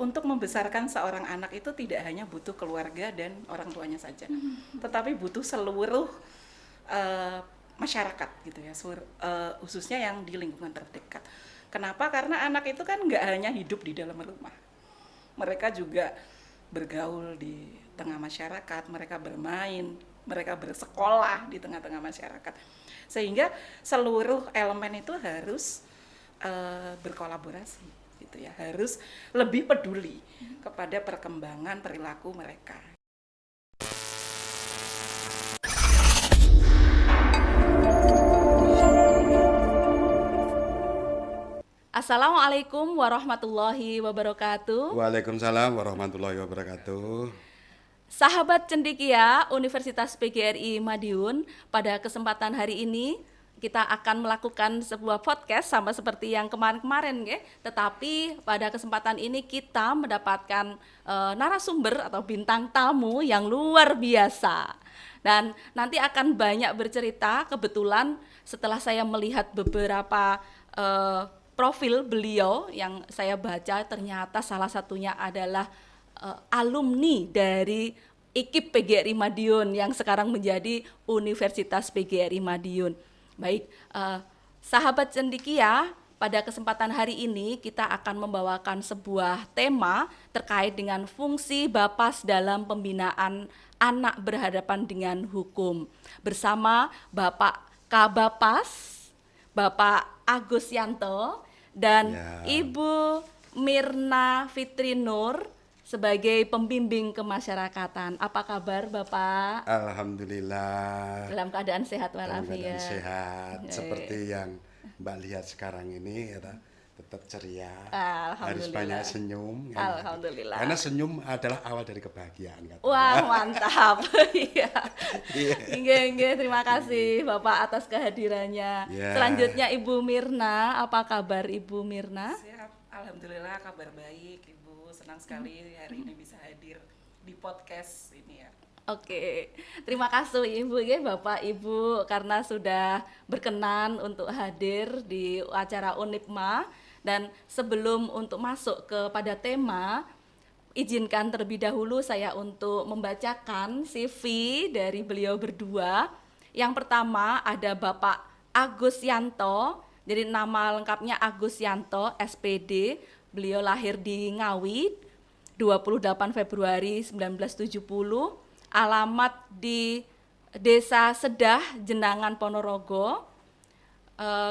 untuk membesarkan seorang anak itu tidak hanya butuh keluarga dan orang tuanya saja, tetapi butuh seluruh masyarakat gitu ya, khususnya yang di lingkungan terdekat. Kenapa? Karena anak itu kan nggak hanya hidup di dalam rumah, mereka juga bergaul di tengah masyarakat, mereka bermain, mereka bersekolah di tengah-tengah masyarakat, sehingga seluruh elemen itu harus berkolaborasi gitu ya, harus lebih peduli kepada perkembangan perilaku mereka. Assalamualaikum warahmatullahi wabarakatuh. Waalaikumsalam warahmatullahi wabarakatuh. Sahabat Cendekia Universitas PGRI Madiun, pada kesempatan hari ini kita akan melakukan sebuah podcast sama seperti yang kemarin-kemarin ya. Tetapi pada kesempatan ini kita mendapatkan narasumber atau bintang tamu yang luar biasa. Dan nanti akan banyak bercerita. Kebetulan setelah saya melihat beberapa profil beliau yang saya baca, ternyata salah satunya adalah alumni dari IKIP PGRI Madiun yang sekarang menjadi Universitas PGRI Madiun. Baik, sahabat Cendekia, pada kesempatan hari ini kita akan membawakan sebuah tema terkait dengan fungsi Bapas dalam pembinaan anak berhadapan dengan hukum. Bersama Bapak Kabapas, Bapak Agus Yanto, dan Ibu Mirna Fitri Nur sebagai pembimbing kemasyarakatan. Apa kabar Bapak? Alhamdulillah. Dalam keadaan sehat Dalam walafiat. keadaan sehat. Seperti yang Mbak lihat sekarang ini, ya, tetap ceria. Harus banyak senyum. Kan? Alhamdulillah. Karena senyum adalah awal dari kebahagiaan. Katanya. Wah, mantap. Iya. Nggih, terima kasih Bapak atas kehadirannya. Selanjutnya Ibu Mirna, apa kabar Ibu Mirna? Siap, alhamdulillah kabar baik Ibu. Senang sekali hari ini bisa hadir di podcast ini ya. Oke, terima kasih Ibu ya, Bapak Ibu karena sudah berkenan untuk hadir di acara UNIPMA. Dan sebelum untuk masuk kepada tema, izinkan terlebih dahulu saya untuk membacakan CV dari beliau berdua. Yang pertama ada Bapak Agus Yanto, jadi nama lengkapnya Agus Yanto, SPD. Beliau lahir di Ngawi, 28 Februari 1970, alamat di Desa Sedah, Jenangan, Ponorogo.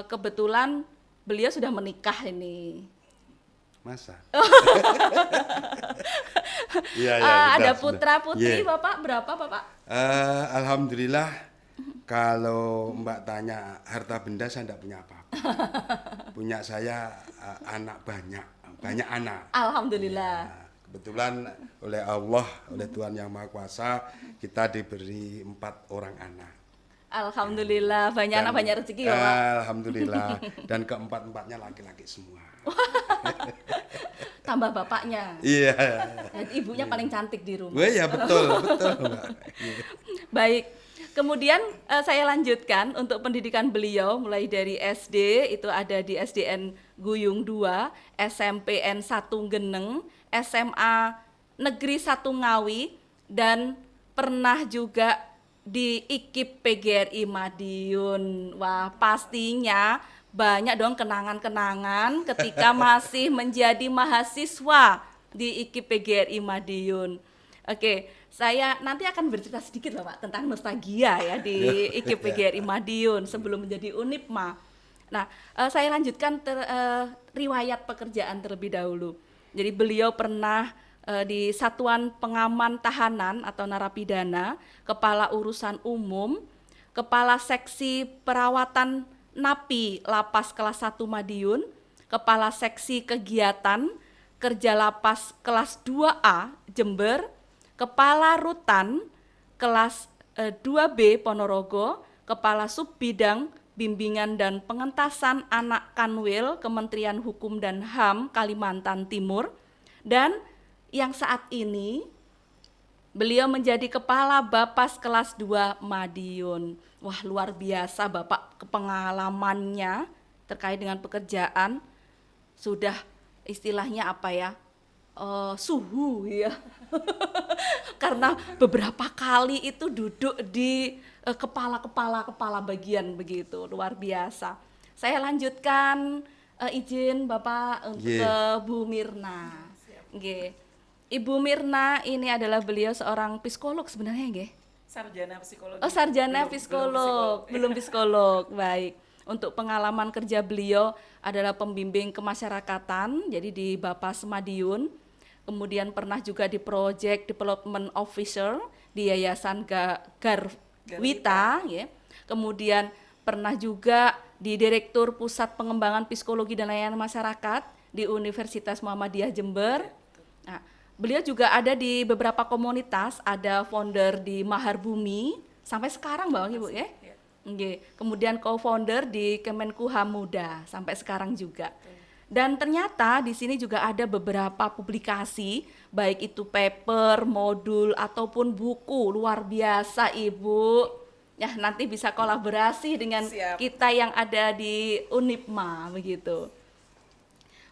Kebetulan beliau sudah menikah ini. Masa? Ada putra putri, Bapak berapa Bapak? Alhamdulillah, kalau Mbak tanya harta benda saya tidak punya apa-apa. Punya saya anak banyak anak. Alhamdulillah. Ya, kebetulan oleh Allah, oleh Tuhan Yang Maha Kuasa, kita diberi 4 orang anak. Alhamdulillah, banyak anak banyak rezeki Bapak. Alhamdulillah, dan keempat-empatnya laki-laki semua. Tambah bapaknya. Iya. Dan ibunya paling cantik di rumah. Wah, ya betul Mbak. Baik. Kemudian saya lanjutkan untuk pendidikan beliau mulai dari SD itu ada di SDN Guyung 2, SMPN 1 Geneng, SMA Negeri 1 Ngawi, dan pernah juga di IKIP PGRI Madiun. Wah, pastinya banyak dong kenangan-kenangan ketika masih menjadi mahasiswa di IKIP PGRI Madiun. Oke, saya nanti akan bercerita sedikit loh Pak tentang nostalgia ya di IKIP PGRI Madiun sebelum menjadi UNIPMA. Nah, saya lanjutkan riwayat pekerjaan terlebih dahulu. Jadi beliau pernah di Satuan Pengaman Tahanan atau Narapidana, Kepala Urusan Umum, Kepala Seksi Perawatan Napi Lapas Kelas 1 Madiun, Kepala Seksi Kegiatan Kerja Lapas Kelas 2A Jember, Kepala Rutan Kelas 2B Ponorogo, Kepala Subbidang Bimbingan dan Pengentasan Anak Kanwil Kementerian Hukum dan HAM Kalimantan Timur, dan yang saat ini beliau menjadi Kepala Bapas Kelas 2 Madiun. Wah, luar biasa Bapak pengalamannya terkait dengan pekerjaan. Sudah istilahnya apa ya, suhu ya. Karena beberapa kali itu duduk di kepala bagian begitu, luar biasa. Saya lanjutkan, izin Bapak untuk ke Bu Mirna. Nggih. Ibu Mirna ini adalah beliau seorang psikolog sebenarnya nggih? Sarjana psikologi. Oh, sarjana Belum psikolog, belum psikolog. Baik. Untuk pengalaman kerja beliau adalah pembimbing kemasyarakatan, jadi di Bapas Madiun. Kemudian pernah juga di Project Development Officer di Yayasan Garwita, ya. Kemudian pernah juga di Direktur Pusat Pengembangan Psikologi dan Layanan Masyarakat di Universitas Muhammadiyah Jember. Nah, beliau juga ada di beberapa komunitas, ada founder di Mahar Bumi sampai sekarang Mbak Ibu ya. Nggih. Kemudian co-founder di Kemenkumham Muda sampai sekarang juga. Dan ternyata di sini juga ada beberapa publikasi, baik itu paper, modul ataupun buku, luar biasa Ibu. Ya, nanti bisa kolaborasi dengan kita yang ada di Unipma begitu.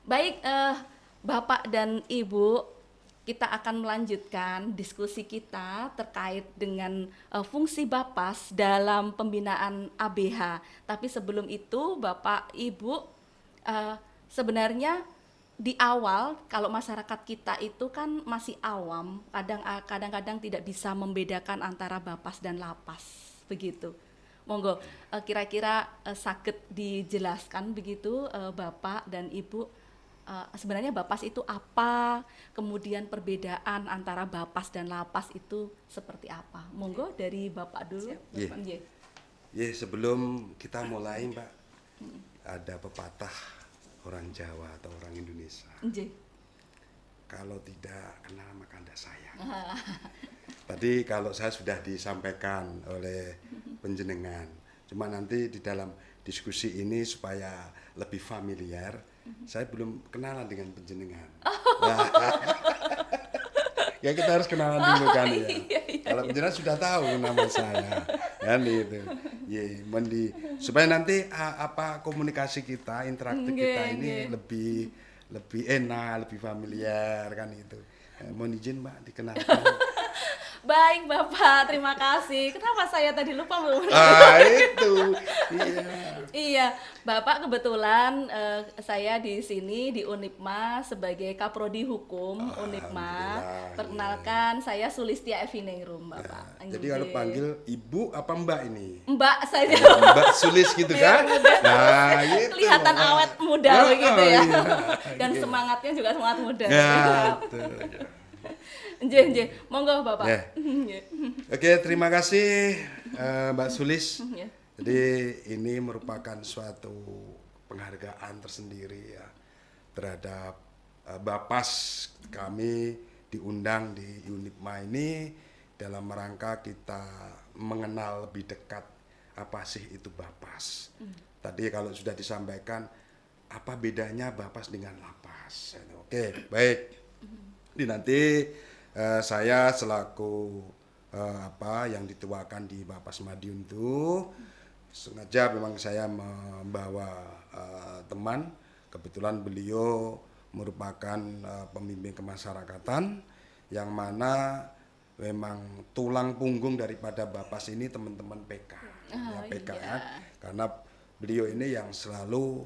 Baik, Bapak dan Ibu, kita akan melanjutkan diskusi kita terkait dengan fungsi Bapas dalam pembinaan ABH. Tapi sebelum itu, Bapak, Ibu, sebenarnya di awal kalau masyarakat kita itu kan masih awam, kadang-kadang tidak bisa membedakan antara Bapas dan Lapas, begitu. Monggo, kira-kira sakit dijelaskan begitu, Bapak dan Ibu. Sebenarnya Bapas itu apa, kemudian perbedaan antara Bapas dan Lapas itu seperti apa? Monggo dari Bapak dulu. Sebelum kita mulai Mbak, ada pepatah orang Jawa atau orang Indonesia. Kalau tidak kenal maka tidak sayang. Tadi kalau saya sudah disampaikan oleh penjenengan, cuma nanti di dalam diskusi ini supaya lebih familiar, saya belum kenalan dengan penjenengan. Ya kita harus kenalan dulu kan ya. Kalau penjenengan sudah tahu nama saya, kan itu. Supaya nanti komunikasi kita, interaksi kita ini lebih enak, lebih familiar kan itu. Mohon izin Mbak dikenalkan. Baik Bapak, terima kasih. Kenapa saya tadi lupa Bu? Itu. Iya, Bapak kebetulan saya di sini di Unipma sebagai Kaprodi Hukum Unipma. Perkenalkan, saya Sulistia Eviningrum, Bapak. Jadi kalau panggil Ibu apa Mbak ini? Mbak saja. Mbak Sulis gitu kan? Nah, gitu. Kelihatan awet muda begitu ya. Dan semangatnya juga semangat muda. Ya, Nggih, monggo Bapak. Oke, terima kasih Mbak Sulis. Jadi ini merupakan suatu penghargaan tersendiri ya terhadap Bapas. Kami diundang di Unipma ini dalam rangka kita mengenal lebih dekat apa sih itu Bapas. Tadi kalau sudah disampaikan apa bedanya Bapas dengan Lapas. Oke, baik. Jadi nanti saya selaku yang dituakan di Bapas Madiun itu sengaja memang saya membawa teman, kebetulan beliau merupakan pembimbing kemasyarakatan yang mana memang tulang punggung daripada Bapas ini teman-teman PK. PK kan? Karena beliau ini yang selalu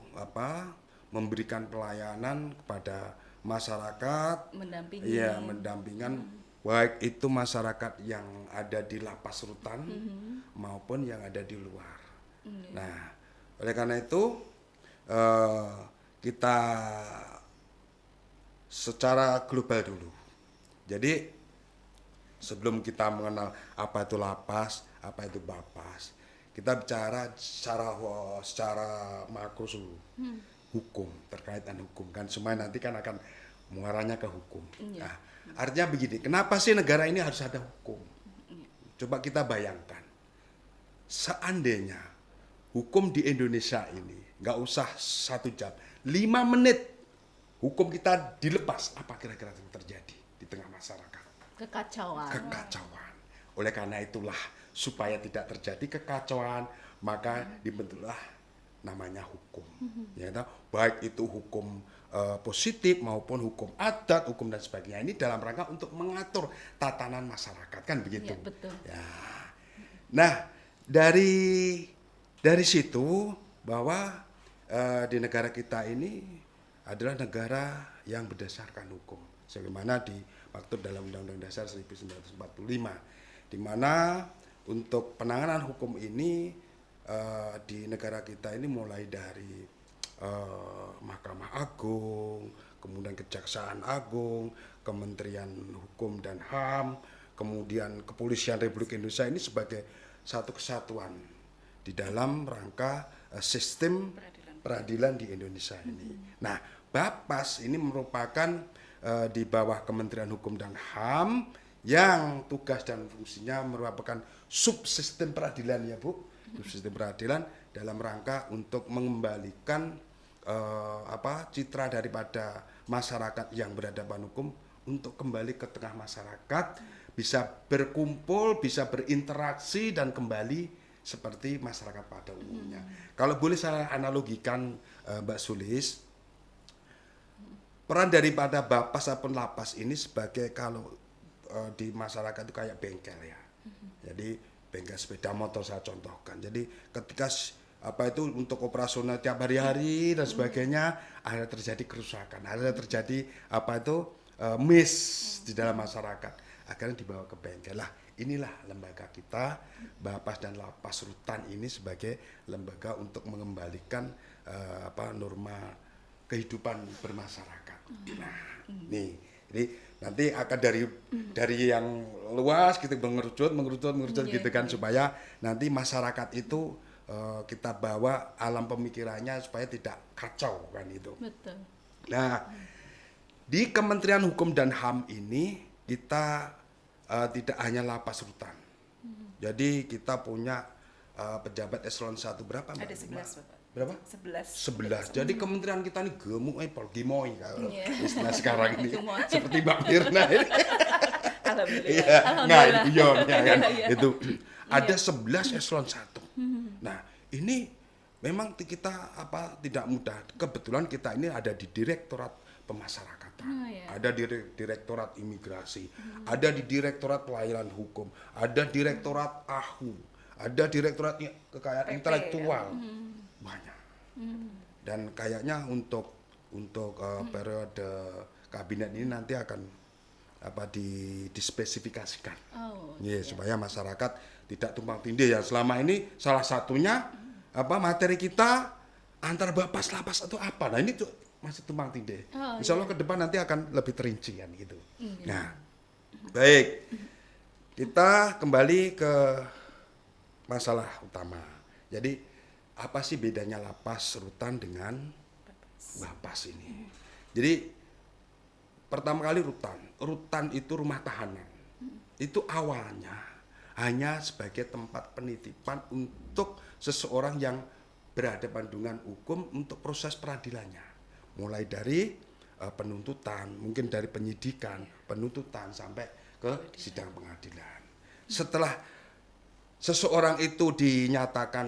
memberikan pelayanan kepada masyarakat, mendampingan baik itu masyarakat yang ada di lapas rutan maupun yang ada di luar. Nah, oleh karena itu kita secara global dulu. Jadi sebelum kita mengenal apa itu lapas, apa itu Bapas, kita bicara secara makro dulu. Hukum, terkait dengan hukum kan semua nanti kan akan muaranya ke hukum. Nah, artinya begini, kenapa sih negara ini harus ada hukum? Coba kita bayangkan, seandainya hukum di Indonesia ini nggak usah 1 jam, 5 menit hukum kita dilepas, apa kira-kira yang terjadi di tengah masyarakat? Kekacauan. Oleh karena itulah supaya tidak terjadi kekacauan, maka dibentuklah namanya hukum. Ya, baik itu hukum positif maupun hukum adat, hukum dan sebagainya. Ini dalam rangka untuk mengatur tatanan masyarakat, kan begitu. Ya, betul. Ya. Nah, dari situ bahwa di negara kita ini adalah negara yang berdasarkan hukum, sebagaimana dimaksud dalam Undang-Undang Dasar 1945, di mana untuk penanganan hukum ini di negara kita ini mulai dari Mahkamah Agung, kemudian Kejaksaan Agung, Kementerian Hukum dan HAM, kemudian Kepolisian Republik Indonesia ini sebagai satu kesatuan di dalam rangka sistem peradilan di Indonesia ini. Nah, Bapas ini merupakan di bawah Kementerian Hukum dan HAM yang tugas dan fungsinya merupakan subsistem peradilan, ya Bu, subsistem peradilan dalam rangka untuk mengembalikan citra daripada masyarakat yang berhadapan hukum untuk kembali ke tengah masyarakat, bisa berkumpul, bisa berinteraksi dan kembali seperti masyarakat pada umumnya. Kalau boleh saya analogikan, Mbak Sulis, peran daripada Bapas ataupun Lapas ini sebagai kalau di masyarakat itu kayak bengkel ya. Jadi bengkel sepeda motor saya contohkan. Jadi ketika untuk operasional tiap hari-hari dan sebagainya, ada terjadi kerusakan, ada terjadi miss di dalam masyarakat, akhirnya dibawa ke bengkel. Lah, inilah lembaga kita, Bapas dan Lapas Rutan ini sebagai lembaga untuk mengembalikan norma kehidupan bermasyarakat. Nah, nih, jadi nanti akan dari yang luas gitu mengerucut gitu kan, supaya nanti masyarakat itu kita bawa alam pemikirannya supaya tidak kacau kan itu. Betul. Nah, di Kementerian Hukum dan HAM ini kita tidak hanya lapas rutan. Jadi kita punya pejabat eselon 1 berapa, Mbak? Ada 11, Bapak. Berapa? 11. 11. Jadi kementerian kita ini gemuk, gimoy kalau Iya. istilah sekarang ini. Gemoy. Seperti Mbak Mirna ini. Alhamdulillah. Iya, Alhamdulillah. ngayon ya kan. Iya. Itu ada 11 eselon 1. Nah, ini memang kita tidak mudah. Kebetulan kita ini ada di Direktorat Pemasyarakatan. Iya. Ada di Direktorat Imigrasi, ada di Direktorat Pelayanan Hukum, ada Direktorat AHU, ada Direktorat Kekayaan PP, Intelektual. Banyak. Dan kayaknya untuk periode kabinet ini nanti akan dispesifikasikan. Supaya masyarakat tidak tumpang tindih ya. Selama ini salah satunya materi kita antar Bapas Lapas atau apa. Nah, ini tuh masih tumpang tindih. Insya Allah ke depan nanti akan lebih terinci kan gitu. Nah, baik. Kita kembali ke masalah utama. Jadi apa sih bedanya lapas rutan dengan Bapas ini? Jadi pertama kali rutan itu rumah tahanan. Itu awalnya hanya sebagai tempat penitipan untuk seseorang yang berhadapan dengan hukum untuk proses peradilannya. Mulai dari penuntutan, mungkin dari penyidikan, penuntutan sampai ke sidang pengadilan. Setelah seseorang itu dinyatakan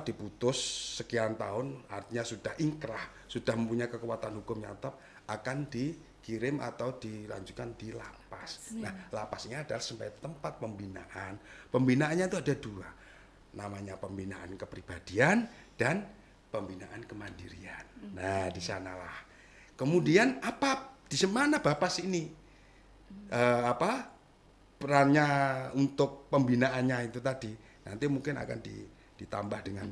diputus sekian tahun, artinya sudah inkrah, sudah mempunyai kekuatan hukum yang tetap, akan dikirim atau dilanjutkan di lapas. Nah, lapasnya adalah sebagai tempat pembinaan. Pembinaannya itu ada dua, namanya pembinaan kepribadian dan pembinaan kemandirian. Nah, di sanalah. Kemudian di mana Bapas ini perannya untuk pembinaannya itu tadi, nanti mungkin akan ditambah dengan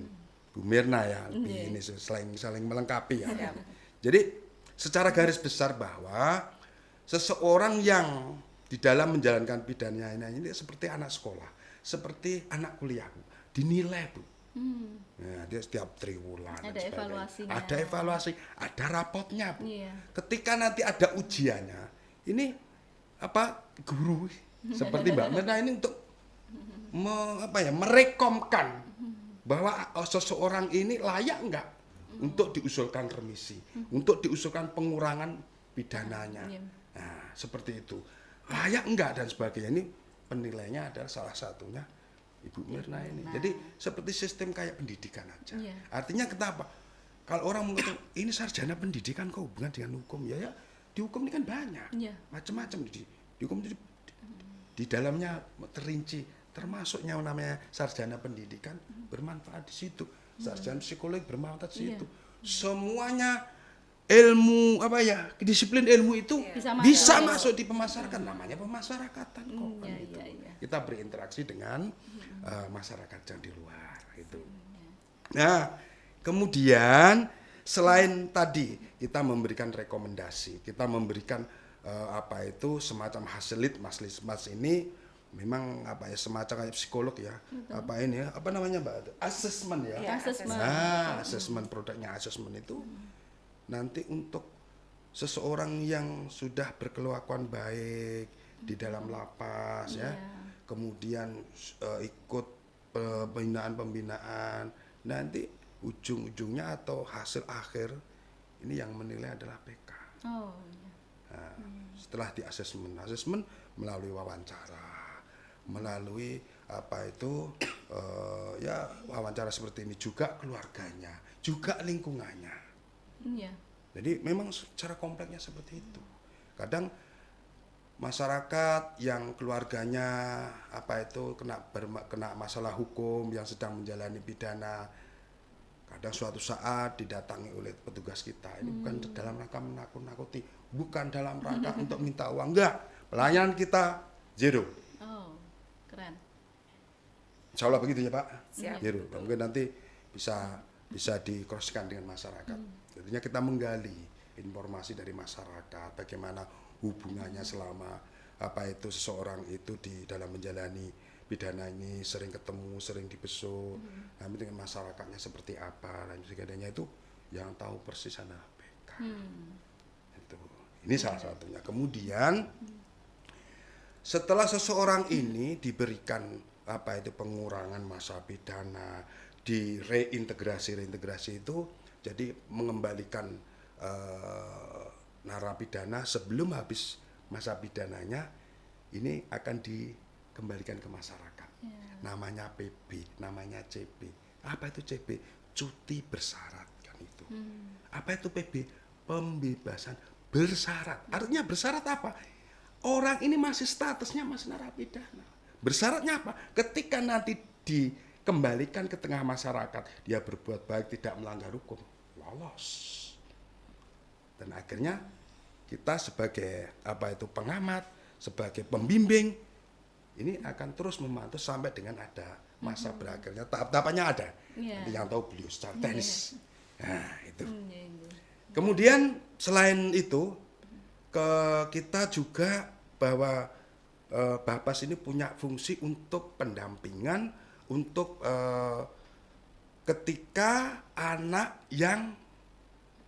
Bu Mirna ya, ini saling melengkapi ya. Jadi secara garis besar bahwa seseorang yang di dalam menjalankan pidananya ini seperti anak sekolah, seperti anak kuliah, Bu, dinilai, Bu. Nah, dia setiap triwulan ada evaluasinya. Ada evaluasi, ada rapotnya, Bu. Iya. Ketika nanti ada ujiannya, ini guru seperti Mbak Mirna ini untuk merekomkan bahwa seseorang ini layak enggak untuk diusulkan remisi, untuk diusulkan pengurangan pidananya. Nah, seperti itu. Layak enggak dan sebagainya. Ini penilainya adalah salah satunya Ibu Mirna ini. Jadi seperti sistem kayak pendidikan aja. Iya. Artinya kenapa? Kalau orang mengatakan ini sarjana pendidikan kok hubungan dengan hukum, ya di hukum ini kan banyak, Iya. macam-macam di hukum itu di dalamnya terinci, termasuknya namanya sarjana pendidikan bermanfaat di situ, sarjana psikologi bermanfaat di situ, semuanya ilmu disiplin ilmu itu Bisa masuk di pemasarakatan, namanya pemasarakatan kok kan Iya, itu. iya. Kita berinteraksi dengan masyarakat yang di luar itu. Nah, kemudian selain tadi kita memberikan rekomendasi, kita memberikan semacam hasil mas ini memang semacam kayak psikolog ya. Apa namanya Mbak? Assessment ya. Ya, assessment. Nah, assessment produknya assessment itu nanti untuk seseorang yang sudah berkelakuan baik di dalam lapas ya. Kemudian ikut pembinaan, nanti ujung-ujungnya atau hasil akhir ini yang menilai adalah PK. Oh, iya. Nah, setelah di asesmen melalui wawancara, melalui wawancara seperti ini juga keluarganya, juga lingkungannya. Iya. Jadi memang secara kompleksnya seperti itu. Kadang masyarakat yang keluarganya kena masalah hukum, yang sedang menjalani pidana, kadang suatu saat didatangi oleh petugas kita. Ini bukan dalam rangka menakut-nakuti, bukan dalam rangka untuk minta uang, enggak. Pelayanan kita zero. Oh, keren. Insya Allah begitu ya Pak. Siap. Zero. Mungkin nanti bisa di-crosskan dengan masyarakat. Jadinya kita menggali informasi dari masyarakat, bagaimana hubungannya selama seseorang itu di dalam menjalani pidana ini, sering ketemu, sering dibesuk, nanti dengan masyarakatnya seperti apa, dan sebagainya itu yang tahu persis adalah PK. Itu. Ini salah satunya. Kemudian setelah seseorang ini diberikan pengurangan masa pidana, di reintegrasi itu, jadi mengembalikan narapidana sebelum habis masa pidananya, ini akan dikembalikan ke masyarakat. Namanya PB, namanya CB. Apa itu CB? Cuti bersyarat kan itu. Apa itu PB? Pembebasan bersyarat. Artinya bersyarat apa? Orang ini masih statusnya masih narapidana. Bersyaratnya apa? Ketika nanti dikembalikan ke tengah masyarakat, dia berbuat baik, tidak melanggar hukum, lolos. Dan akhirnya kita sebagai pengamat, sebagai pembimbing, ini akan terus memantau sampai dengan ada masa berakhirnya. Tahap-tahapannya ada. Nanti yang tahu beliau secara teknis. Nah, itu. Kemudian selain itu, kita juga bahwa Bapas ini punya fungsi untuk pendampingan untuk ketika anak yang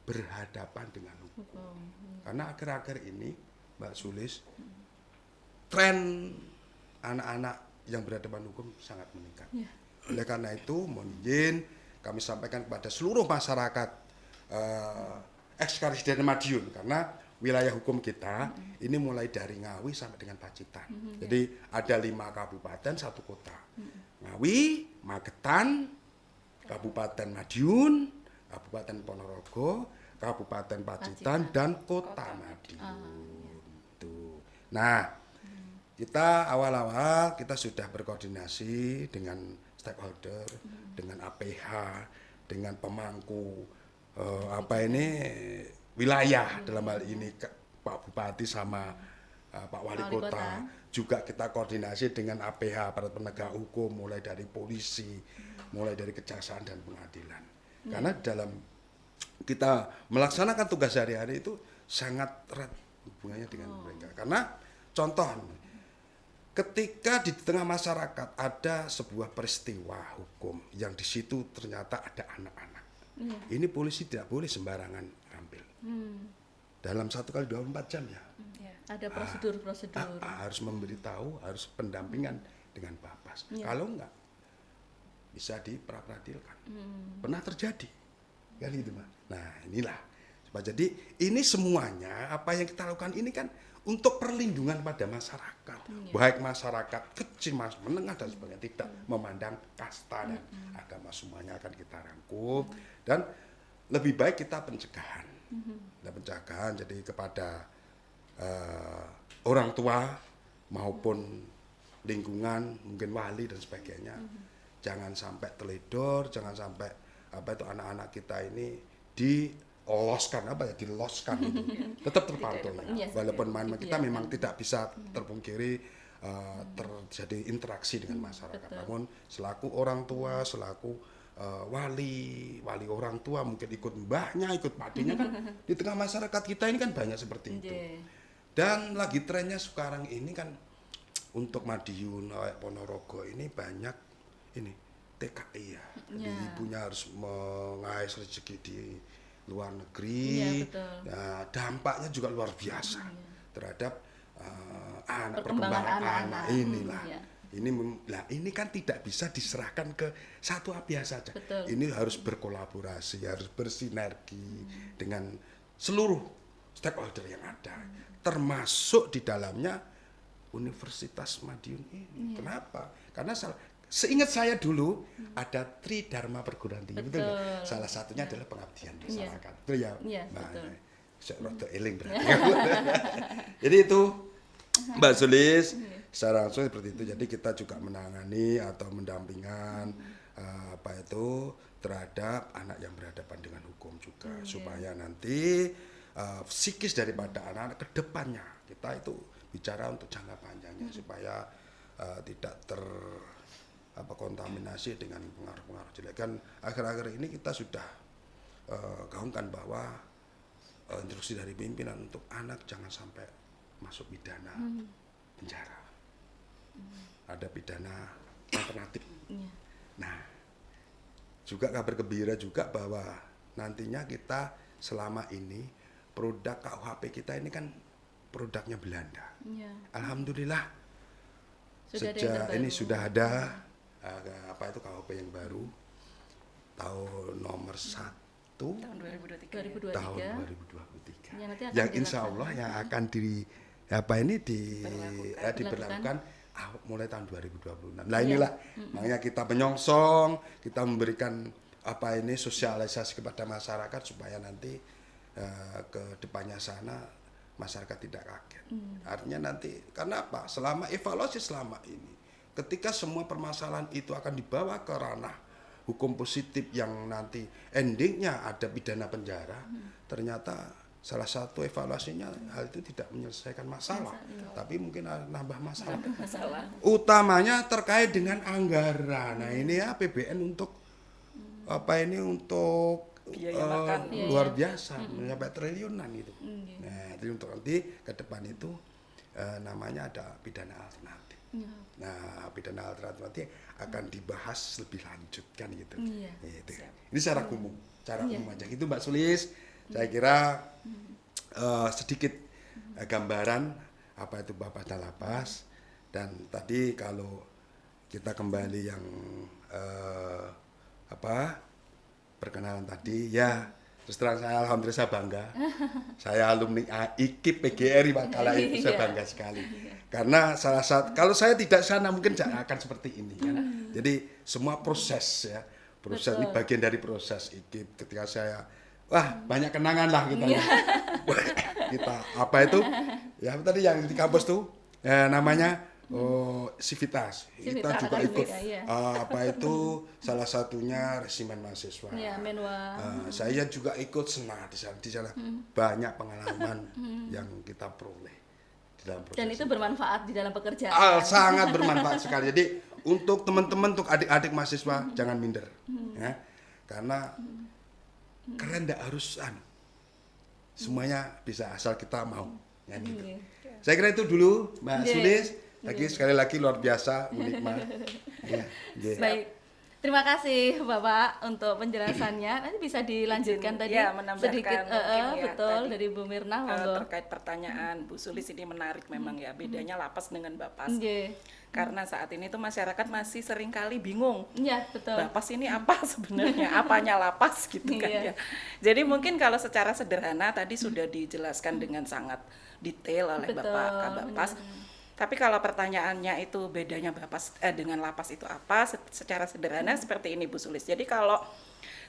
berhadapan dengan hukum. Karena akhir-akhir ini Mbak Sulis, tren anak-anak yang berhadapan hukum sangat meningkat. Oleh karena itu, mohon izin kami sampaikan kepada seluruh masyarakat eks-Karisden Madiun, karena wilayah hukum kita ini mulai dari Ngawi sampai dengan Pacitan. Jadi ada 5 kabupaten, 1 kota. Ngawi, Magetan, Kabupaten Madiun, Kabupaten Ponorogo, Kabupaten Pacitan, dan Kota Madiun. Tuh. Nah, kita awal-awal kita sudah berkoordinasi dengan stakeholder, dengan APH, dengan pemangku wilayah, dalam hal ini Pak Bupati sama Pak Wali Kota. Juga kita koordinasi dengan APH, para penegak hukum, mulai dari polisi, mulai dari kejaksaan dan pengadilan. Karena dalam kita melaksanakan tugas sehari-hari itu sangat erat hubungannya dengan mereka. Karena contoh, ketika di tengah masyarakat ada sebuah peristiwa hukum yang di situ ternyata ada anak-anak, ini polisi tidak boleh sembarangan ambil. Dalam 1x24 jam ya. Ada prosedur-prosedur. Harus memberitahu, harus pendampingan dengan Bapas. Kalau enggak, bisa diperadilan. Pernah terjadi. Kali itu, Mbak. Nah, inilah Jadi ini semuanya apa yang kita lakukan ini kan untuk perlindungan pada masyarakat, baik masyarakat kecil, menengah dan sebagainya, tidak memandang kasta dan agama, semuanya akan kita rangkum dan lebih baik kita pencegahan. Jadi kepada orang tua maupun lingkungan, mungkin wali dan sebagainya, jangan sampai teledor, jangan sampai anak-anak kita ini diloskan gitu. Tetap terpantau ya. Walaupun main kita memang tidak bisa terpungkiri terjadi interaksi dengan masyarakat. Namun selaku orang tua, selaku wali orang tua, mungkin ikut mbahnya, ikut pakenya kan di tengah masyarakat kita ini kan banyak seperti itu. Dan lagi trennya sekarang ini kan untuk Madiun, Ponorogo ini banyak ini TKI ya. Jadi ibunya harus mengais rezeki di luar negeri. Nah, dampaknya juga luar biasa terhadap perkembangan anak inilah. Ini kan tidak bisa diserahkan ke satu pihak saja. Ini harus berkolaborasi, harus bersinergi dengan seluruh stakeholder yang ada, termasuk di dalamnya Universitas Madiun ini. Kenapa? Karena seingat saya dulu ada Tridharma Perguruan Tinggi, betul nggak? Salah satunya adalah pengabdian masyarakat. Betul ya? Saya rada eling berarti. Jadi itu Mbak Sulis secara langsung seperti itu. Jadi kita juga menangani atau mendampingan terhadap anak yang berhadapan dengan hukum juga, supaya nanti psikis daripada anak-anak ke depannya kita itu bicara untuk jangka panjangnya, supaya tidak kontaminasi dengan pengaruh-pengaruh jelek. Kan akhir-akhir ini kita sudah gaungkan bahwa instruksi dari pimpinan untuk anak jangan sampai masuk pidana penjara. Ada pidana alternatif. Nah, juga kabar gembira juga bahwa nantinya kita selama ini produk KUHP kita ini kan produknya Belanda. Alhamdulillah sejak ini sudah ada KUHP yang baru tahun nomor 1 tahun 2023 yang insya Allah yang akan diberlakukan mulai tahun 2026. Nah inilah makanya kita menyongsong, kita memberikan sosialisasi kepada masyarakat supaya nanti ke depannya sana masyarakat tidak kaget. Artinya nanti karena apa? Selama evaluasi selama ini, ketika semua permasalahan itu akan dibawa ke ranah hukum positif yang nanti endingnya ada pidana penjara, ternyata salah satu evaluasinya hal itu tidak menyelesaikan masalah, tapi mungkin nambah masalah. Utamanya terkait dengan anggaran. Nah ini ya APBN untuk untuk luar biasa, mencapai triliunan itu. Nah jadi untuk nanti ke depan itu namanya ada pidana alternatif. Nah pidana alternatif nanti akan dibahas lebih lanjut kan gitu. Gitu. Ini secara umum aja gitu Mbak Sulis. Saya kira sedikit gambaran apa itu Bapak Lapas, dan tadi kalau kita kembali yang perkenalan tadi ya, terus terang saya alhamdulillah saya bangga. Saya alumni IKIP PGRI Pak kala itu, saya bangga sekali. Karena salah satu kalau saya tidak sana mungkin tidak akan seperti ini kan. Jadi semua proses ya. Proses ini bagian dari proses IKIP. Ketika saya banyak kenangan lah kita. Kita ya tadi yang di kampus tuh namanya Civitas. Kita juga ikut salah satunya resimen mahasiswa. Saya juga ikut senat di sana. Banyak pengalaman yang kita peroleh di dalam proses. Dan itu bermanfaat di dalam pekerjaan. Sangat bermanfaat sekali. Jadi untuk teman-teman, untuk adik-adik mahasiswa jangan minder, ya. Karena kalian tidak harus semuanya bisa asal kita mau ya, gitu. Saya kira itu dulu Mbak Sulis. Sekali lagi luar biasa unik. Baik, Terima kasih Bapak untuk penjelasannya. Nanti bisa dilanjutkan tadi ya, menambahkan sedikit mungkin ya, betul tadi, dari Bu Mirna, monggo. terkait pertanyaan Bu Sulis ini menarik memang ya, bedanya lapas dengan bapas. Nggih. Karena saat ini tuh masyarakat masih seringkali bingung. Iya, betul. Lapas ini apa sebenarnya? Apanya lapas gitu kan Iya. ya. Jadi mungkin kalau secara sederhana tadi sudah dijelaskan dengan sangat detail oleh Betul, Bapak Kabapas. benar-benar. Tapi kalau pertanyaannya itu bedanya bapas dengan lapas itu apa? Secara sederhana seperti ini Bu Sulis. Jadi kalau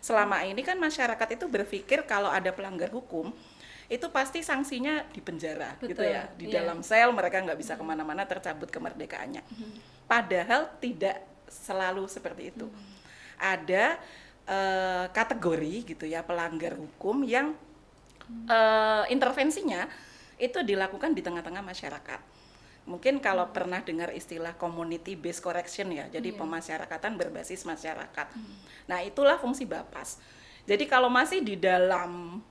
selama ini kan masyarakat itu berpikir kalau ada pelanggar hukum itu pasti sanksinya di penjara gitu Betul, ya, di iya. dalam sel, mereka nggak bisa kemana-mana, tercabut kemerdekaannya. Padahal tidak selalu seperti itu. Ada kategori gitu ya pelanggar hukum yang intervensinya itu dilakukan di tengah-tengah masyarakat. Mungkin kalau pernah dengar istilah community based correction ya, jadi pemasyarakatan berbasis masyarakat. Nah, itulah fungsi Bapas. Jadi kalau masih di dalam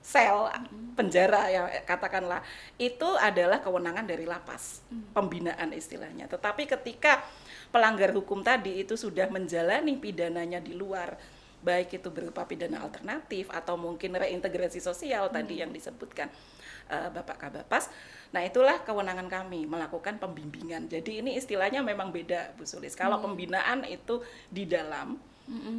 sel penjara ya katakanlah, itu adalah kewenangan dari lapas, pembinaan istilahnya. Tetapi ketika pelanggar hukum tadi itu sudah menjalani pidananya di luar, baik itu berupa pidana alternatif atau mungkin reintegrasi sosial tadi yang disebutkan Bapak Kabapas. Nah, itulah kewenangan kami melakukan pembimbingan. Jadi ini istilahnya memang beda Bu Sulis. Kalau pembinaan itu di dalam,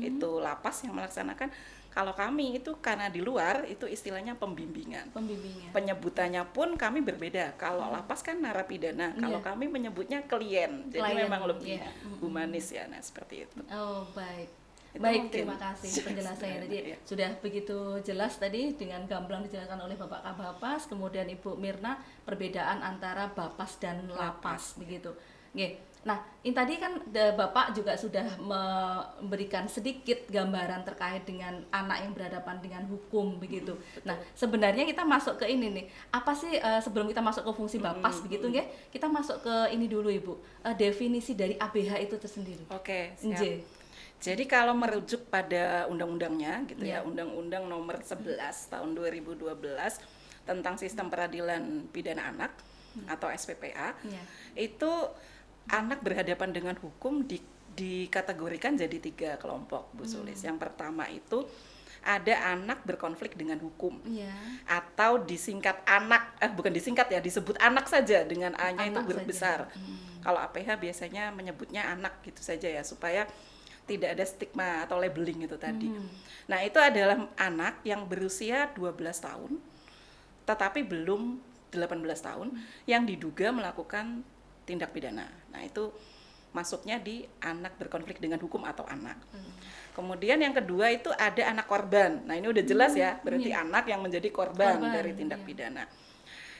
itu lapas yang melaksanakan. Kalau kami itu karena di luar, itu istilahnya pembimbingan. Pembimbingan. Penyebutannya pun kami berbeda. Kalau lapas kan narapidana, kalau Iya. kami menyebutnya klien. Jadi Klien, memang lebih iya. humanis ya, nah seperti itu. Oh, baik. Itu Baik, mungkin terima kasih penjelasannya tadi. iya. Sudah begitu jelas tadi dengan gamblang dijelaskan oleh Bapak Kabapas, kemudian Ibu Mirna perbedaan antara Bapas dan Lapas begitu. Nggih. Nah, ini tadi kan Bapak juga sudah memberikan sedikit gambaran terkait dengan anak yang berhadapan dengan hukum begitu. Nah, sebenarnya kita masuk ke ini nih. Apa sih sebelum kita masuk ke fungsi Bapas begitu nggih? Kita masuk ke ini dulu Ibu. Definisi dari ABH itu tersendiri. Oke, siap. Nggih. Jadi kalau merujuk pada undang-undangnya gitu Iya. ya, Undang-Undang Nomor 11 tahun 2012 tentang Sistem Peradilan Pidana Anak atau SPPA, Iya. itu anak berhadapan dengan hukum dikategorikan jadi 3 kelompok Bu Sulis. Yang pertama itu ada anak berkonflik dengan hukum. Iya. Atau disingkat anak, bukan disingkat ya, disebut anak saja dengan A-nya itu Anak huruf saja. besar. Kalau APH biasanya menyebutnya anak gitu saja ya, supaya tidak ada stigma atau labeling itu tadi. Nah, itu adalah anak yang berusia 12 tahun tetapi belum 18 tahun yang diduga melakukan tindak pidana. Nah, itu masuknya di anak berkonflik dengan hukum atau anak. Kemudian yang kedua itu ada anak korban. Nah, ini udah jelas ya, berarti anak yang menjadi korban dari tindak pidana.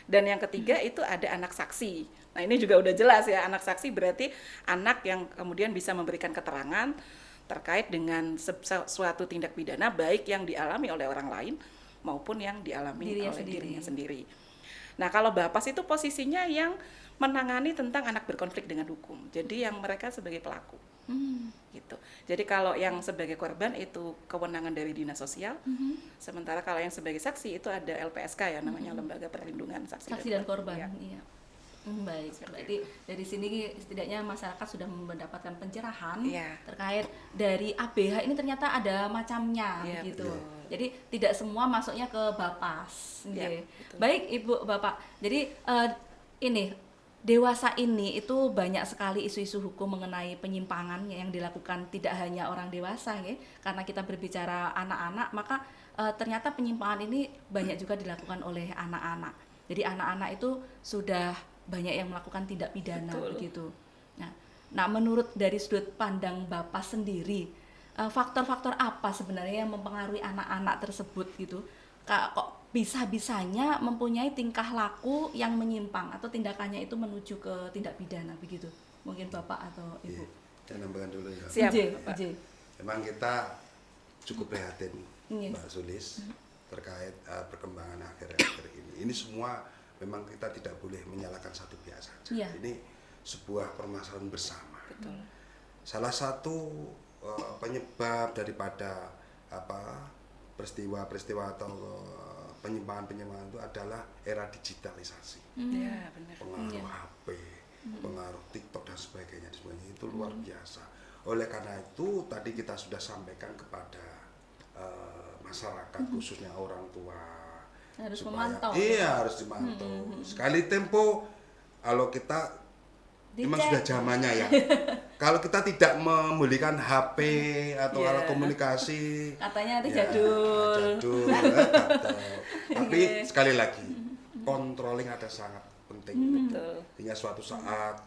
Dan yang ketiga itu ada anak saksi. Nah, ini juga udah jelas ya, anak saksi berarti anak yang kemudian bisa memberikan keterangan terkait dengan suatu tindak pidana baik yang dialami oleh orang lain maupun yang dialami oleh dirinya sendiri. Nah, kalau Bapas itu posisinya yang menangani tentang anak berkonflik dengan hukum. Jadi yang mereka sebagai pelaku. Gitu. Jadi kalau yang sebagai korban itu kewenangan dari dinas sosial, sementara kalau yang sebagai saksi itu ada LPSK ya, namanya Lembaga Perlindungan Saksi dan Korban. Ya. Iya. Baik, berarti dari sini setidaknya masyarakat sudah mendapatkan pencerahan terkait dari ABH ini ternyata ada macamnya gitu. Jadi tidak semua masuknya ke Bapas. Baik Ibu Bapak. Jadi ini dewasa ini itu banyak sekali isu-isu hukum mengenai penyimpangan yang dilakukan tidak hanya orang dewasa ya. Karena kita berbicara anak-anak, maka ternyata penyimpangan ini banyak juga dilakukan oleh anak-anak. Jadi anak-anak itu sudah banyak yang melakukan tindak pidana begitu. Nah, menurut dari sudut pandang Bapak sendiri, faktor-faktor apa sebenarnya yang mempengaruhi anak-anak tersebut gitu? Kok bisa-bisanya mempunyai tingkah laku yang menyimpang atau tindakannya itu menuju ke tindak pidana begitu? Mungkin Bapak atau Ibu. Saya nambahkan dulu ya. Siap, Pak. Memang kita cukup prihatin Mbak Sulis terkait perkembangan akhir-akhir ini. Ini semua memang kita tidak boleh menyalahkan satu pihak saja. Ini sebuah permasalahan bersama. Betul. Salah satu penyebab daripada peristiwa-peristiwa atau penyimpangan-penyimpangan itu adalah era digitalisasi. Ya, benar. Pengaruh HP, pengaruh TikTok dan sebagainya itu luar biasa. Oleh karena itu tadi kita sudah sampaikan kepada masyarakat khususnya orang tua Harus supaya memantau. iya harus dimantau. Sekali tempo kalau kita memang Dicek. sudah zamannya ya. Kalau kita tidak membelikan HP atau Iya. alat komunikasi Katanya nanti ya, jadul. gatel. Tapi sekali lagi controlling ada sangat penting. Betul. Hingga suatu saat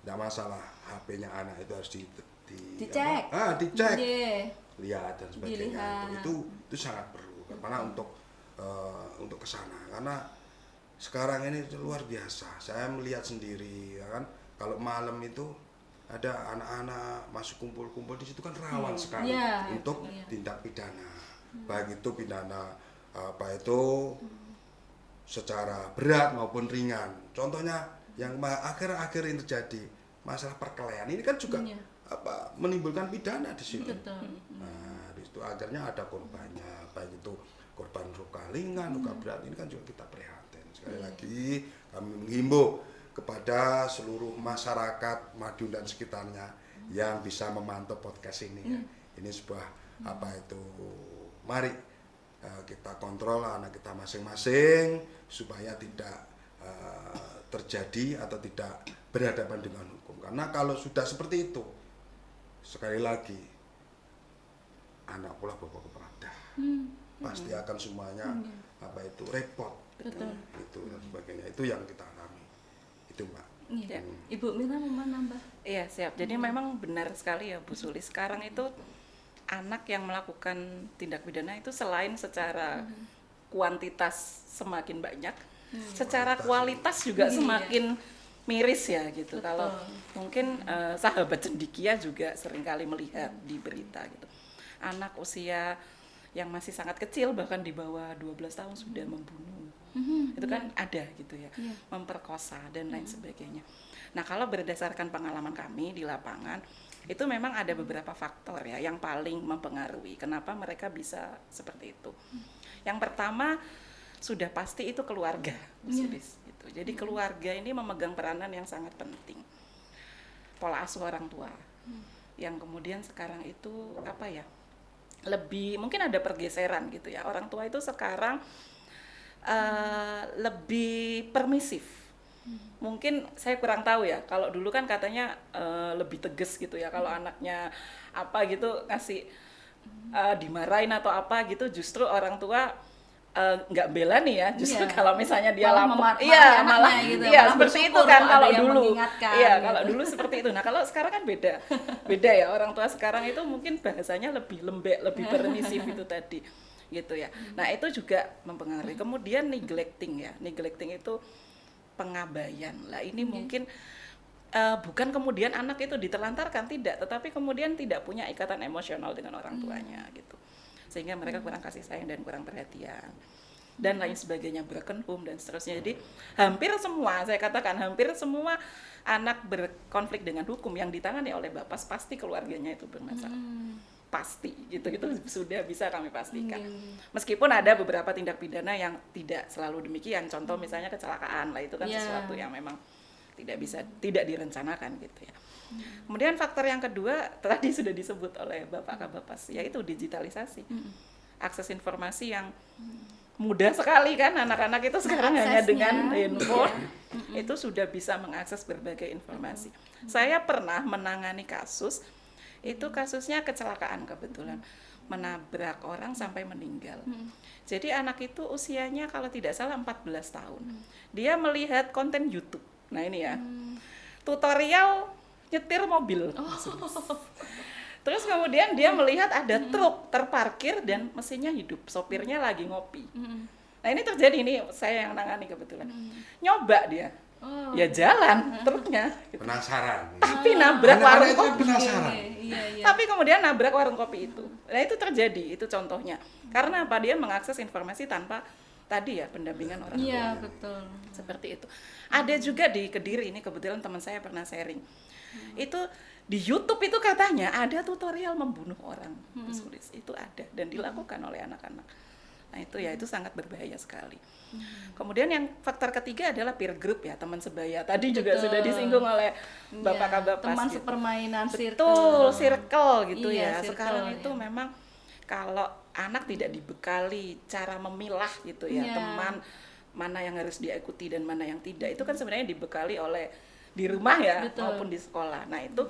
tidak masalah HP-nya anak itu harus Dicek. dicek, Iya. lihat dan sebagainya. Dilihat. Itu sangat perlu karena untuk kesana karena sekarang ini luar biasa. Saya melihat sendiri ya kan kalau malam itu ada anak-anak masuk kumpul-kumpul di situ kan rawan sekali Iya. untuk Iya. tindak pidana. Baik itu pidana apa itu secara berat maupun ringan. Contohnya yang akhir-akhir ini terjadi masalah perkelahian ini kan juga Iya. menimbulkan pidana di situ. Betul. Nah, di situ akhirnya ada korbannya, baik itu korban luka ringan, luka berat, ini kan juga kita prihatin. Sekali lagi kami menghimbau kepada seluruh masyarakat Madiun dan sekitarnya yang bisa memantau podcast ini. Ya. Ini sebuah mari kita kontrol anak kita masing-masing supaya tidak terjadi atau tidak berhadapan dengan hukum. Karena kalau sudah seperti itu, sekali lagi anak pula bawa kepada pasti akan semuanya repot. Betul. Itu dan sebagainya. Itu yang kita alami. Itu Mbak. Iya. Ibu Mira mau nambah? Iya, siap. Jadi memang benar sekali ya Bu Suli. Sekarang itu anak yang melakukan tindak pidana itu selain secara kuantitas semakin banyak, secara kualitas juga Iya. semakin miris ya gitu. Betul. Kalau mungkin sahabat cendikia juga seringkali melihat di berita gitu. Anak usia yang masih sangat kecil bahkan di bawah 12 tahun sudah membunuh. Itu kan ada gitu ya. Iya. Memperkosa dan lain sebagainya. Nah, kalau berdasarkan pengalaman kami di lapangan, itu memang ada beberapa faktor ya yang paling mempengaruhi kenapa mereka bisa seperti itu. Yang pertama sudah pasti itu keluarga, gitu. Jadi keluarga ini memegang peranan yang sangat penting. Pola asuh orang tua. Yang kemudian sekarang itu lebih mungkin ada pergeseran gitu ya. Orang tua itu sekarang lebih permisif. Mungkin saya kurang tahu ya. Kalau dulu kan katanya lebih tegas gitu ya. Kalau anaknya apa gitu ngasih dimarahin atau apa gitu, justru orang tua nggak bela nih ya. Justru Iya. kalau misalnya dia Malah lapor, marahi iya anaknya malah gitu, iya malah seperti itu bersyukur kan ada kalau yang dulu. mengingatkan Iya gitu. kalau dulu seperti itu. Nah kalau sekarang kan beda, beda ya. Orang tua sekarang itu mungkin bahasanya lebih lembek, lebih permisif itu tadi. Gitu ya. Nah, itu juga mempengaruhi. Kemudian neglecting ya. Neglecting itu pengabaian. Lah ini mungkin bukan kemudian anak itu ditelantarkan, tidak, tetapi kemudian tidak punya ikatan emosional dengan orang tuanya gitu. Sehingga mereka kurang kasih sayang dan kurang perhatian. Dan lain sebagainya, broken home dan seterusnya. Jadi hampir semua, saya katakan hampir semua anak berkonflik dengan hukum yang ditangani oleh bapak pasti keluarganya itu bermasalah. Pasti gitu, itu sudah bisa kami pastikan. Meskipun ada beberapa tindak pidana yang tidak selalu demikian, contoh misalnya kecelakaan lah, itu kan sesuatu yang memang tidak direncanakan gitu ya. Kemudian faktor yang kedua tadi sudah disebut oleh Bapak Kabapas, yaitu digitalisasi. Akses informasi yang mudah sekali kan, anak-anak itu sekarang hanya dengan handphone itu sudah bisa mengakses berbagai informasi. Saya pernah menangani kasus, itu kasusnya kecelakaan kebetulan, menabrak orang sampai meninggal. Jadi anak itu usianya kalau tidak salah 14 tahun. Dia melihat konten YouTube. Nah ini ya, tutorial nyetir mobil. Terus kemudian dia melihat ada truk terparkir dan mesinnya hidup, sopirnya lagi ngopi. Nah ini terjadi, ini saya yang nangani kebetulan. Nyoba dia, ya jalan truknya. Gitu. Penasaran. Tapi nabrak warung Anak-anak itu kopi. penasaran. Tapi kemudian nabrak warung kopi itu. Nah itu terjadi, itu contohnya. Karena apa? Dia mengakses informasi tanpa tadi ya pendampingan orang tua. Iya, betul. Seperti itu. Ada juga di Kediri, ini kebetulan teman saya pernah sharing. Itu di YouTube itu katanya ada tutorial membunuh orang. Itu ada dan dilakukan oleh anak-anak. Nah itu sangat berbahaya sekali. Kemudian yang faktor ketiga adalah peer group ya, teman sebaya. Tadi juga Betul. sudah disinggung oleh Bapak Iya, Kabapas. teman gitu. sepermainan, Betul, circle gitu Iya, ya. circle, Sekarang itu ya. memang kalau anak tidak dibekali cara memilah gitu ya, Iya. teman mana yang harus diikuti dan mana yang tidak, itu kan sebenarnya dibekali oleh di rumah ya. Betul. Maupun di sekolah. Nah itu